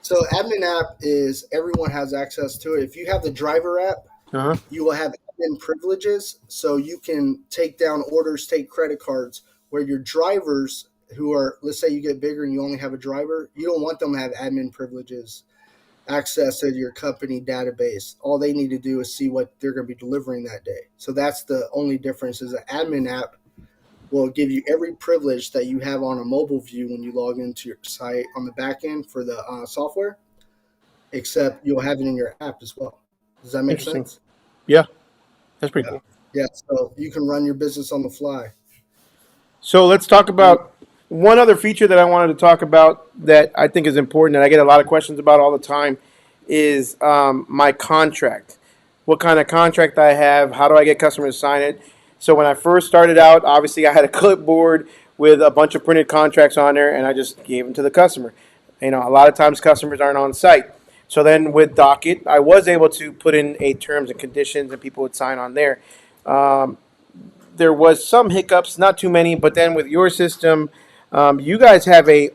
So admin app is everyone has access to it. If you have the driver app, Uh-huh. you will have admin privileges, so you can take down orders, take credit cards, where your drivers who are, let's say you get bigger and you only have a driver, you don't want them to have admin privileges, access to your company database. All they need to do is see what they're going to be delivering that day. So that's the only difference, is an admin app will give you every privilege that you have on a mobile view when you log into your site on the back end for the software, except you'll have it in your app as well. Does that make Interesting. sense? Yeah, that's pretty Yeah. cool. Yeah. So you can run your business on the fly. So let's talk about one other feature that I wanted to talk about that I think is important and I get a lot of questions about all the time is my contract. What kind of contract I have? How do I get customers to sign it? So when I first started out, obviously I had a clipboard with a bunch of printed contracts on there, and I just gave them to the customer. A lot of times customers aren't on site. So then with Docket, I was able to put in a terms and conditions, and people would sign on there. There was some hiccups, not too many, but then with your system, you guys have a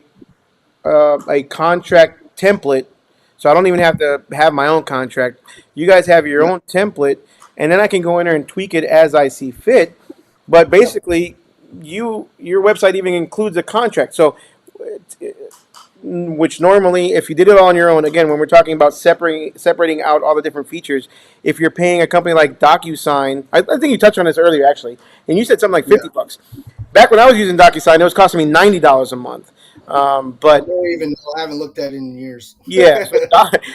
contract template, So I don't even have to have my own contract. You guys have your Yep. own template, and then I can go in there and tweak it as I see fit. But Yep. basically, your website even includes a contract. So which normally, if you did it all on your own, again, when we're talking about separating out all the different features, if you're paying a company like DocuSign, I think you touched on this earlier actually, and you said something like Yeah. $50. Back when I was using DocuSign, it was costing me $90 a month. I But don't even know. I haven't looked at it in years. yeah,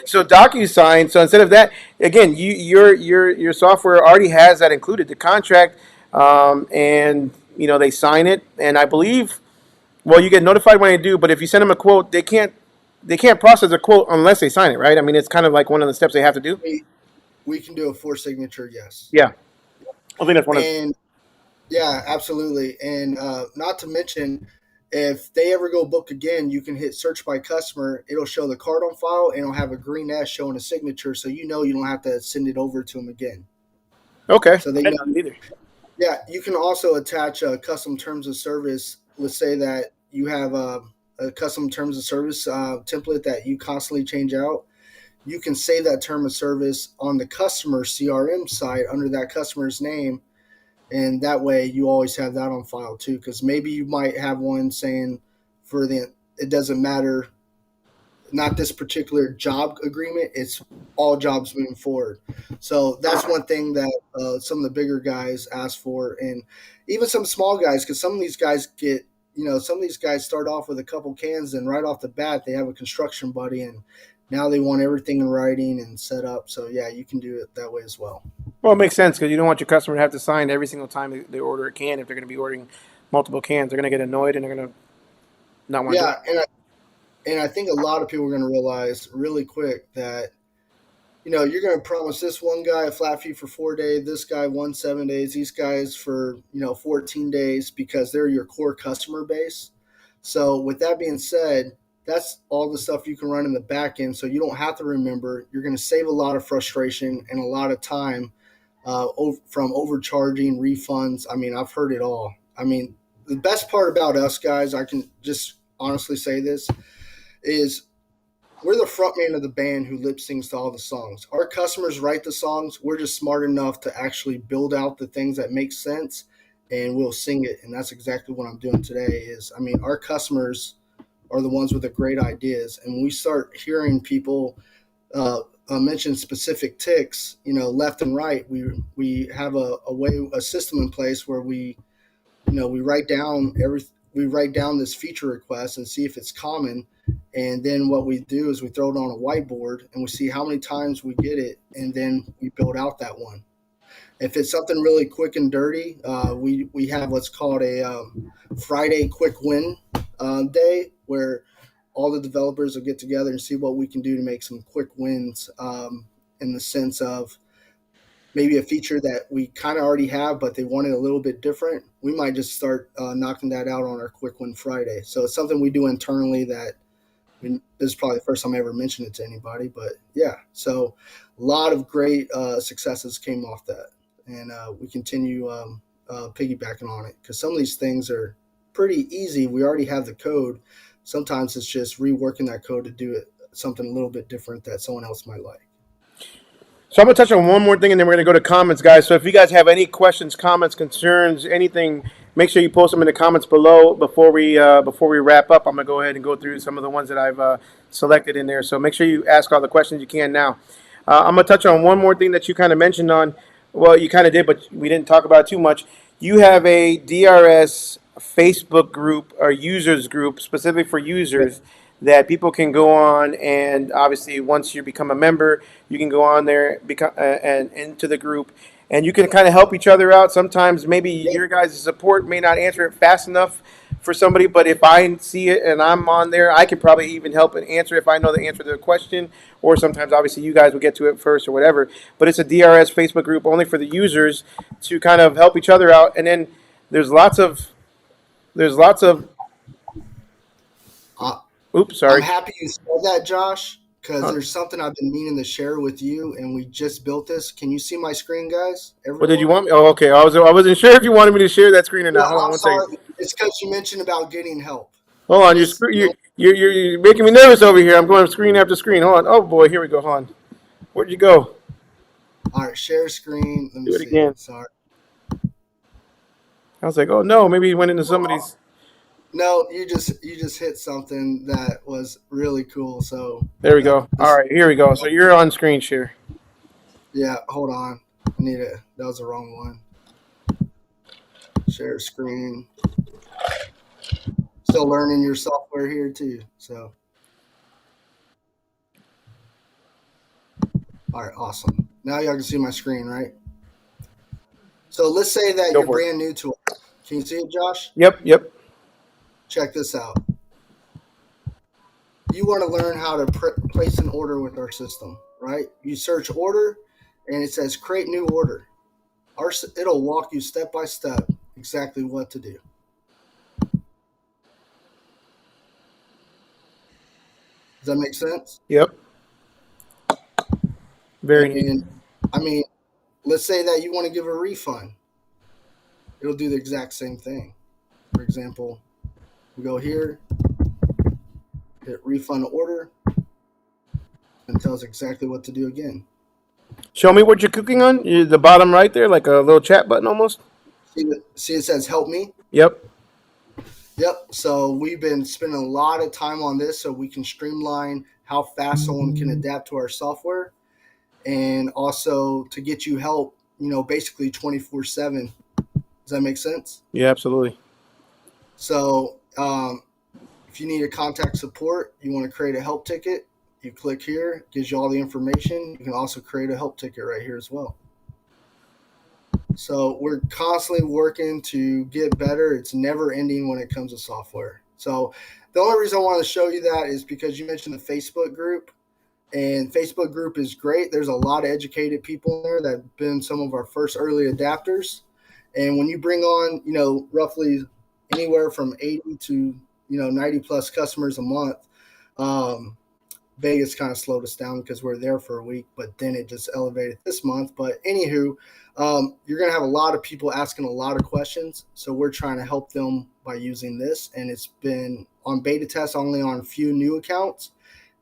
so DocuSign. So instead of that, again, your software already has that included, the contract, and they sign it, and I believe, well, you get notified when they do, but if you send them a quote, they can't process a quote unless they sign it, right? I mean, it's kind of like one of the steps they have to do. we can do a for signature, yes. Yeah, I think that's one of. And yeah, absolutely. And not to mention, if they ever go book again, you can hit search by customer. It'll show the card on file and it'll have a green S showing a signature. So you don't have to send it over to them again. Okay, So I they didn't know. know that either. Yeah, you can also attach custom terms of service. Let's say that you have a custom terms of service template that you constantly change out. You can save that term of service on the customer CRM side under that customer's name, and that way you always have that on file too. Because maybe you might have one saying it doesn't matter, not this particular job agreement. It's all jobs moving forward. So that's one thing that some of the bigger guys ask for, and even some small guys, because some of these guys some of these guys start off with a couple cans, and right off the bat they have a construction buddy, and now they want everything in writing and set up. So yeah, you can do it that way as well. Well, it makes sense because you don't want your customer to have to sign every single time they order a can. If they're going to be ordering multiple cans, they're going to get annoyed and they're going to not want to do Yeah, it. and I think a lot of people are going to realize really quick that you're going to promise this one guy a flat fee for 4 days, this guy 7 days, these guys for 14 days because they're your core customer base. So with that being said, that's all the stuff you can run in the back end, so you don't have to remember. You're going to save a lot of frustration and a lot of time from overcharging, refunds. I mean, I've heard it all. I mean, the best part about us guys, I can just honestly say this, is we're the front man of the band who lip syncs to all the songs. Our customers write the songs. We're just smart enough to actually build out the things that make sense, and we'll sing it. And that's exactly what I'm doing today. Our customers are the ones with the great ideas, and when we start hearing people mention specific ticks, left and right, we have a system in place where we write down this feature request and see if it's common. And then what we do is we throw it on a whiteboard and we see how many times we get it, and then we build out that one. If it's something really quick and dirty, we have what's called a Friday quick win day, where all the developers will get together and see what we can do to make some quick wins, in the sense of maybe a feature that we kind of already have, but they want it a little bit different. We might just start knocking that out on our quick win Friday. So it's something we do internally that, this is probably the first time I ever mentioned it to anybody, but yeah. So a lot of great successes came off that, and we continue piggybacking on it because some of these things are pretty easy. We already have the code. Sometimes it's just reworking that code to do it something a little bit different that someone else might like. So I'm gonna touch on one more thing, and then we're gonna go to comments, guys. So if you guys have any questions, comments, concerns, anything, make sure you post them in the comments below before we wrap up. I'm gonna go ahead and go through some of the ones that I've selected in there. So make sure you ask all the questions you can now. I'm gonna touch on one more thing that you kind of mentioned on. Well, you kind of did, but we didn't talk about it too much. You have a DRS Facebook group or users group specific for users that people can go on, and obviously once you become a member, you can go on there and into the group, and you can kind of help each other out. Sometimes maybe your guys' support may not answer it fast enough for somebody, but if I see it and I'm on there, I could probably even help and answer if I know the answer to the question, or sometimes obviously you guys will get to it first or whatever. But it's a DRS Facebook group only for the users to kind of help each other out, and then there's lots of Uh, oops, I'm sorry. happy you said that, Josh, because there's something I've been meaning to share with you, and we just built this. Can you see my screen, guys? What did you Everyone? want me? Oh, okay. I wasn't sure if you wanted me to share that screen or Yeah, not. Hold on I'm one second. sorry. It's because you mentioned about getting help. Hold on, Just no. you're making me nervous over here. I'm going screen after screen. Hold on. Oh boy, here we go. Hold on. Where'd you go? All right, share screen. Let me Do it see. again. Sorry. I was like, oh no, maybe he went into somebody's. No, you just hit something that was really cool. So There we yeah, go. All right, here we go. So you're on screen share. yeah. Hold on. I need it. That was the wrong one. Share screen. Still learning your software here too. So all right, awesome. Now y'all can see my screen, right? So let's say that Go you're for it. brand new to it. Can you see it, Josh? Yep. Check this out. You want to learn how to place an order with our system, right? You search order, and it says create new order. It'll walk you step by step exactly what to do. Does that make sense? Yep. Very neat. And I mean, let's say that you want to give a refund. It'll do the exact same thing. For example, we go here, hit refund order, and tells exactly what to do again. Show me what you're cooking on. The bottom right there, like a little chat button almost. See it says help me? Yep. Yep. So we've been spending a lot of time on this so we can streamline how fast someone can adapt to our software, and also to get you help, basically 24/7. Does that make sense? Yeah, absolutely. So if you need a contact support, you want to create a help ticket, you click here, gives you all the information. You can also create a help ticket right here as well. So we're constantly working to get better. It's never ending when it comes to software. So the only reason I wanted to show you that is because you mentioned the Facebook group, and Facebook group is great. There's a lot of educated people in there that have been some of our first early adapters. And when you bring on, roughly anywhere from 80 to, 90 plus customers a month, Vegas kind of slowed us down because we're there for a week, but then it just elevated this month. But anywho, you're going to have a lot of people asking a lot of questions. So we're trying to help them by using this. And it's been on beta test only on a few new accounts.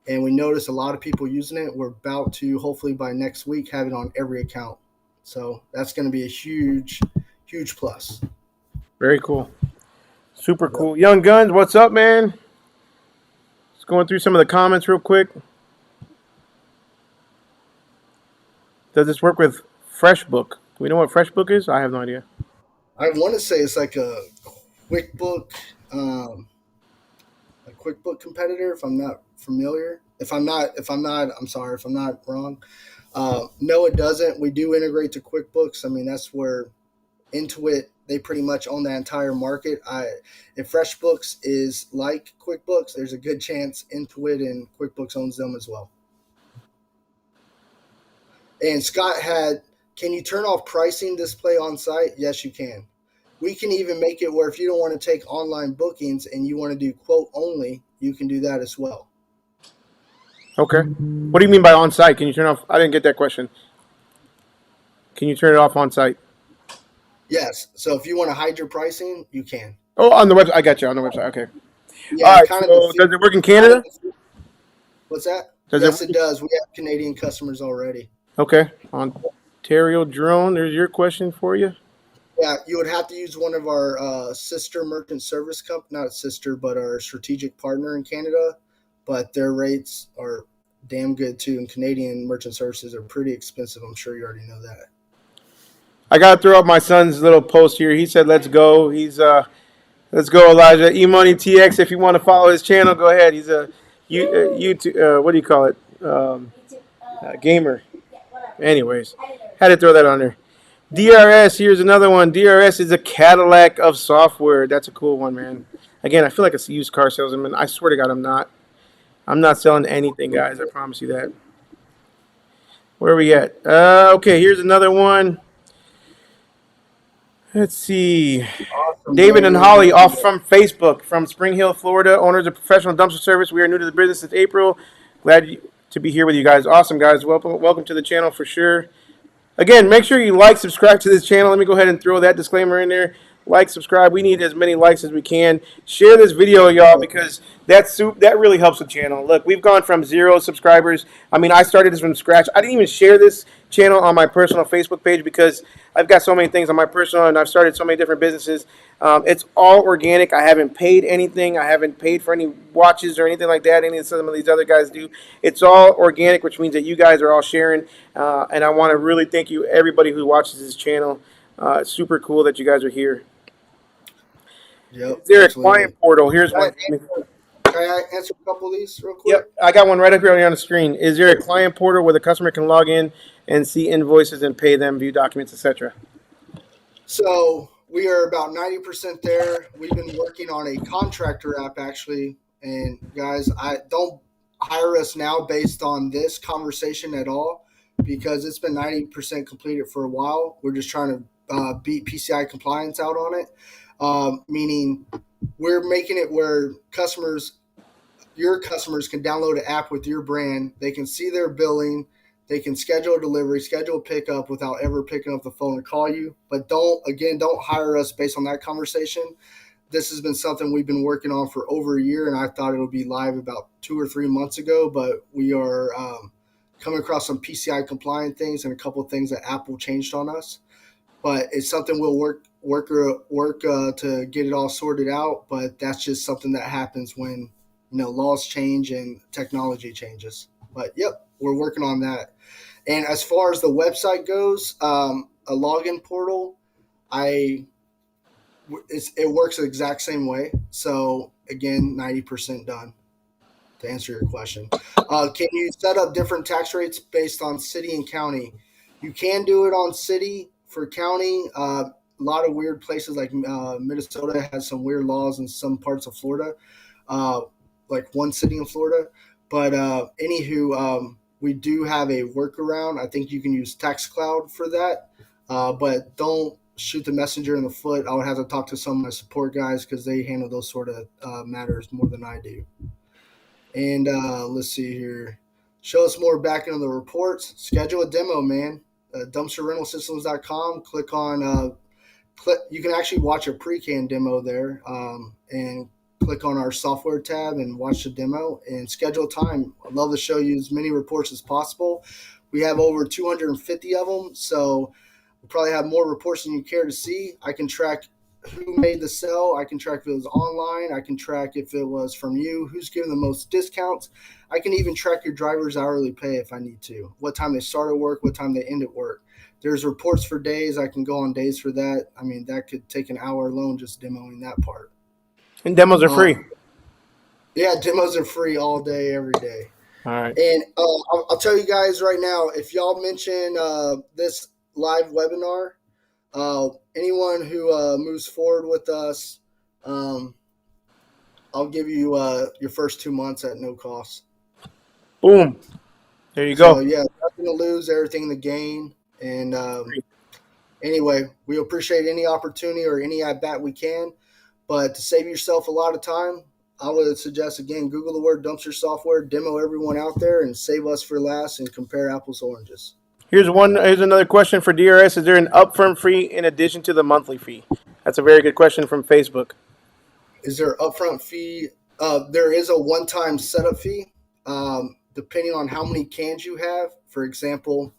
And we notice a lot of people using it. We're about to, hopefully by next week, have it on every account. So that's going to be a huge, huge plus. Very cool. Super cool. Young Guns, what's up, man? Just going through some of the comments real quick. Does this work with FreshBook? Do we know what FreshBook is? I have no idea. I want to say it's like a QuickBook, competitor. If I'm not familiar, if I'm not, I'm sorry if I'm not wrong. No, it doesn't. We do integrate to QuickBooks. I mean, that's where Intuit, they pretty much own that entire market. If FreshBooks is like QuickBooks, there's a good chance Intuit and QuickBooks owns them as well. And Scott had, can you turn off pricing display on site? Yes, you can. We can even make it where if you don't want to take online bookings and you want to do quote only, you can do that as well. Okay. What do you mean by on site? Can you turn off? I didn't get that question. Can you turn it off on site? Yes. So if you want to hide your pricing, you can. Oh, on the website. I got you on the website. Okay. Yeah. All right. Kind So of does it work in Canada? What's that? Does yes, it it does. We have Canadian customers already. Okay. Ontario Drone, there's your question for you. Yeah, you would have to use one of our sister merchant service company, not a sister, but our strategic partner in Canada. But their rates are damn good too. And Canadian merchant services are pretty expensive. I'm sure you already know that. I gotta throw up my son's little post here. He said, "Let's go." Let's go, Elijah. eMoney TX. If you want to follow his channel, go ahead. He's a YouTube. What do you call it? Gamer. Anyways, had to throw that on there. DRS. Here's another one. DRS is a Cadillac of software. That's a cool one, man. Again, I feel like a used car salesman. I swear to God, I'm not. I'm not selling anything, guys. I promise you that. Where are we at? Okay, here's another one. Let's see. Awesome, David man. and Holly off from Facebook, from Spring Hill, Florida, owners of Professional Dumpster Service. We are new to the business since April. Glad to be here with you guys. Awesome, guys. Welcome to the channel for sure. Again, make sure you like, subscribe to this channel. Let me go ahead and throw that disclaimer in there. like, subscribe. We need as many likes as we can. Share this video, y'all, because that really helps the channel. Look, we've gone from 0 subscribers. I mean, I started this from scratch. I didn't even share this channel on my personal Facebook page because I've got so many things on my personal, and I've started so many different businesses. It's all organic. I haven't paid anything. I haven't paid for any watches or anything like that. Any of some of these other guys do. It's all organic, which means that you guys are all sharing. And I want to really thank you, everybody who watches this channel. It's super cool that you guys are here. Yep, Is there a absolutely. client portal? Here's Can one. I answer a couple of these real quick? Yep, I got one right up here on the screen. Is there a client portal where the customer can log in and see invoices and pay them, view documents, etc.? So we are about 90% there. We've been working on a contractor app actually. And guys, I don't hire us now based on this conversation at all because it's been 90% completed for a while. We're just trying to beat PCI compliance out on it, meaning we're making it where your customers can download an app with your brand. They can see their billing. They can schedule a delivery, schedule a pickup without ever picking up the phone to call you. But don't hire us based on that conversation. This has been something we've been working on for over a year, and I thought it would be live about 2 or 3 months ago. But we are coming across some PCI compliant things and a couple of things that Apple changed on us. But it's something we'll work to get it all sorted out. But that's just something that happens when laws change and technology changes. But yep, we're working on that. And as far as the website goes, a login portal, it works the exact same way. So again, 90% done. To answer your question, can you set up different tax rates based on city and county? You can do it on city. For county. A lot of weird places like Minnesota has some weird laws in some parts of Florida, like one city in Florida. But anywho, we do have a workaround. I think you can use TaxCloud for that, but don't shoot the messenger in the foot. I would have to talk to some of my support guys because they handle those sort of matters more than I do. And let's see here. Show us more back into the reports. Schedule a demo, man. dumpsterrentalsystems.com. Click on you can actually watch a pre-can demo there, and click on our software tab and watch the demo and schedule time. I'd love to show you as many reports as possible. We have over 250 of them, so we'll probably have more reports than you care to see. I can track who made the sale. I can track if it was online. I can track if it was from you, who's giving the most discounts. I can even track your driver's hourly pay if I need to, what time they started work, what time they ended work. There's reports for days. I can go on days for that. I mean, that could take an hour alone just demoing that part. And demos are free. Yeah, demos are free all day, every day. All right. And I'll tell you guys right now, if y'all mention this live webinar, anyone who moves forward with us, I'll give you your first 2 months at no cost. Boom. There you go. So, yeah, nothing to lose, everything to gain. And anyway, we appreciate any opportunity or any at-bat we can. But to save yourself a lot of time, I would suggest, again, Google the word dumpster software, demo everyone out there, and save us for last and compare apples to oranges. Here's another question for DRS. Is there an upfront fee in addition to the monthly fee? That's a very good question from Facebook. Is there an upfront fee? There is a one-time setup fee, depending on how many cans you have. For example,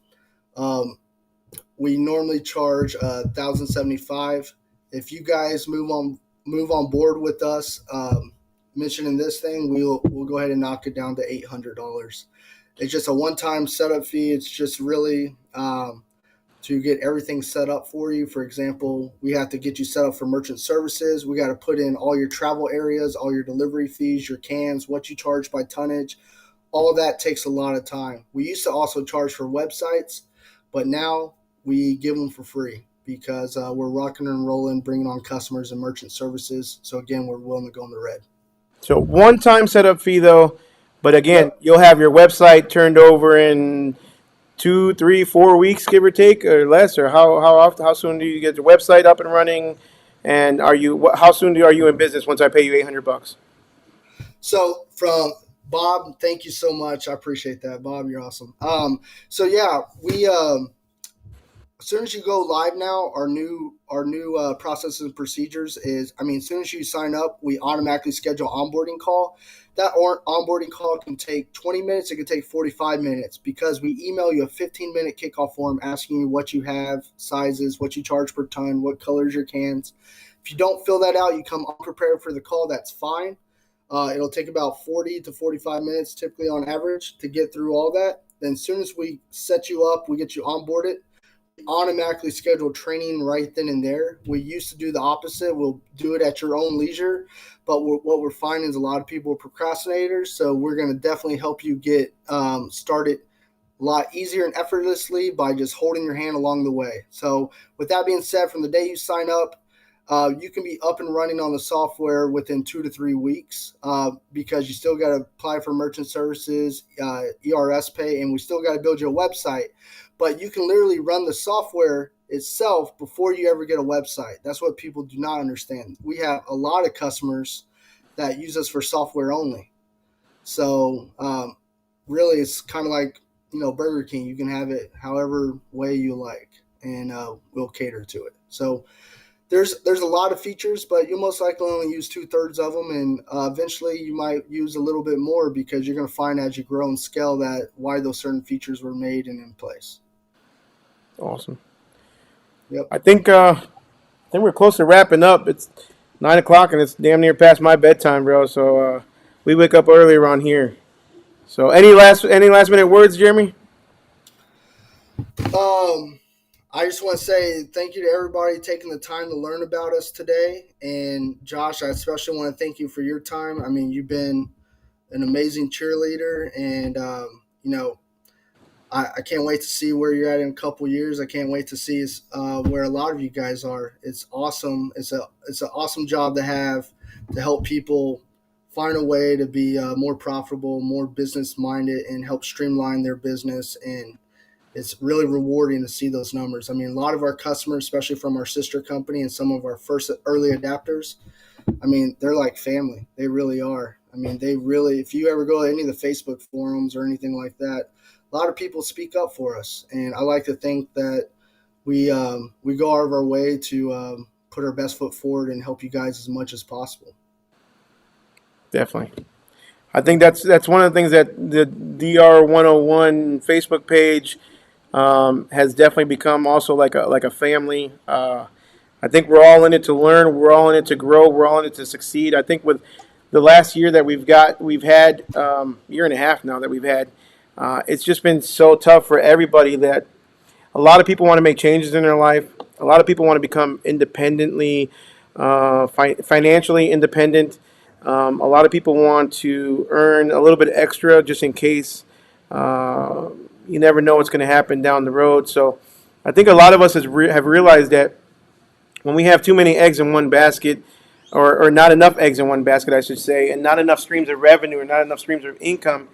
we normally charge $1,075. If you guys move on board with us, mentioning this thing, we'll go ahead and knock it down to $800. It's just a one-time setup fee. It's just really to get everything set up for you. For example, we have to get you set up for merchant services. We got to put in all your travel areas, all your delivery fees, your cans, what you charge by tonnage. All of that takes a lot of time. We used to also charge for websites, but now we give them for free because we're rocking and rolling, bringing on customers and merchant services. So, again, we're willing to go in the red. So one-time setup fee, though. But, again, You'll have your website turned over in 2, 3, 4 weeks, give or take, or less? Or how soon do you get your website up and running? And how soon are you in business once I pay you $800? So from Bob, thank you so much. I appreciate that, Bob. You're awesome. So yeah, as soon as you go live now, our new processes and procedures is, as soon as you sign up, we automatically schedule onboarding call. That onboarding call can take 20 minutes. It can take 45 minutes because we email you a 15-minute kickoff form asking you what you have, sizes, what you charge per ton, what colors your cans. If you don't fill that out, you come unprepared for the call. That's fine. It'll take about 40 to 45 minutes, typically on average, to get through all that. Then as soon as we set you up, we get you onboarded, automatically schedule training right then and there. We used to do the opposite. We'll do it at your own leisure. But what we're finding is a lot of people are procrastinators. So we're going to definitely help you get started a lot easier and effortlessly by just holding your hand along the way. So with that being said, from the day you sign up, you can be up and running on the software within 2 to 3 weeks because you still got to apply for merchant services, ERS pay, and we still got to build you a website. But you can literally run the software itself before you ever get a website. That's what people do not understand. We have a lot of customers that use us for software only. So really, it's kind of like, Burger King. You can have it however way you like, and we'll cater to it. So there's a lot of features, but you'll most likely only use 2/3 of them, and eventually you might use a little bit more because you're going to find as you grow and scale that why those certain features were made and in place. Awesome. Yep. I think we're close to wrapping up. It's 9 o'clock and it's damn near past my bedtime, bro. So we wake up early around here. So any last minute words, Jeremy? Um, I just want to say thank you to everybody taking the time to learn about us today. And Josh, I especially want to thank you for your time. You've been an amazing cheerleader, and I can't wait to see where you're at in a couple of years. I can't wait to see where a lot of you guys are. It's awesome. It's an awesome job to have to help people find a way to be more profitable, more business minded, and help streamline their business. And it's really rewarding to see those numbers. A lot of our customers, especially from our sister company and some of our first early adapters, they're like family. They really are. They really, if you ever go to any of the Facebook forums or anything like that, a lot of people speak up for us. And I like to think that we go out of our way to put our best foot forward and help you guys as much as possible. Definitely. I think that's one of the things that the DR 101 Facebook page has definitely become also like a family. I think we're all in it to learn. We're all in it to grow. We're all in it to succeed. I think with the last year that we've had year and a half now that we've had, it's just been so tough for everybody that a lot of people want to make changes in their life. A lot of people want to become independently, financially independent. A lot of people want to earn a little bit extra just in case. You never know what's going to happen down the road. So I think a lot of us have realized that when we have too many eggs in one basket, or not enough eggs in one basket, I should say, and not enough streams of revenue or not enough streams of income,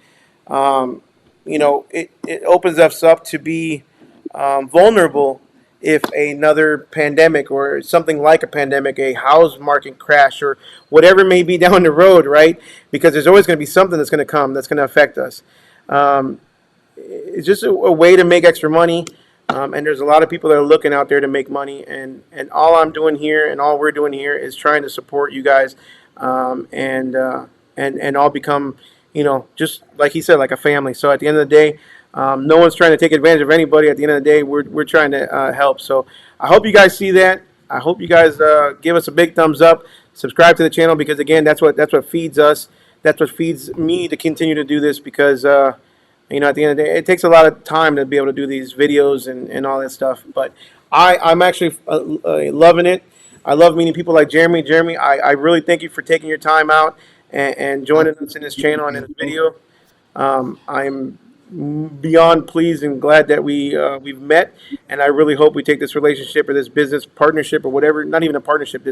it opens us up to be vulnerable if another pandemic or something like a pandemic, a house market crash or whatever may be down the road, right? Because there's always going to be something that's going to come that's going to affect us. It's just a way to make extra money. And there's a lot of people that are looking out there to make money. And all I'm doing here and all we're doing here is trying to support you guys and all become, just like he said, like a family. So at the end of the day, no one's trying to take advantage of anybody. At the end of the day, we're trying to help. So I hope you guys see that. I hope you guys give us a big thumbs up. Subscribe to the channel because again, that's what feeds us. That's what feeds me to continue to do this because at the end of the day, it takes a lot of time to be able to do these videos and all that stuff. But I'm actually loving it. I love meeting people like Jeremy. Jeremy, I really thank you for taking your time out and joining us in this channel and in this video. I'm beyond pleased and glad that we've met, and I really hope we take this relationship or this business partnership or whatever, not even a partnership,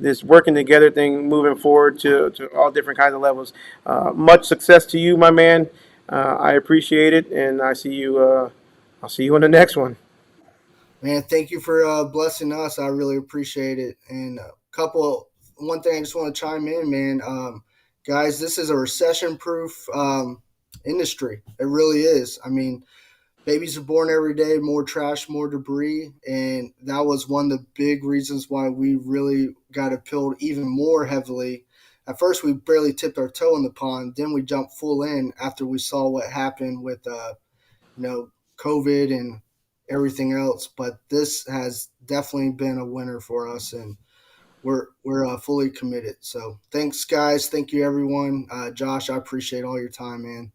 this working together thing moving forward to all different kinds of levels. Much success to you, my man. I appreciate it, and I'll see you on the next one. Man, thank you for blessing us. I really appreciate it. And one thing I just want to chime in, man. Guys, this is a recession-proof industry. It really is. babies are born every day, more trash, more debris, and that was one of the big reasons why we really got appealed even more heavily. At first, we barely tipped our toe in the pond. Then we jumped full in after we saw what happened with, you know, COVID and everything else. But this has definitely been a winner for us, and we're fully committed. So thanks, guys. Thank you, everyone. Josh, I appreciate all your time, man.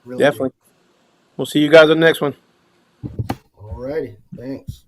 Really do. Definitely. We'll see you guys on the next one. Alrighty, thanks.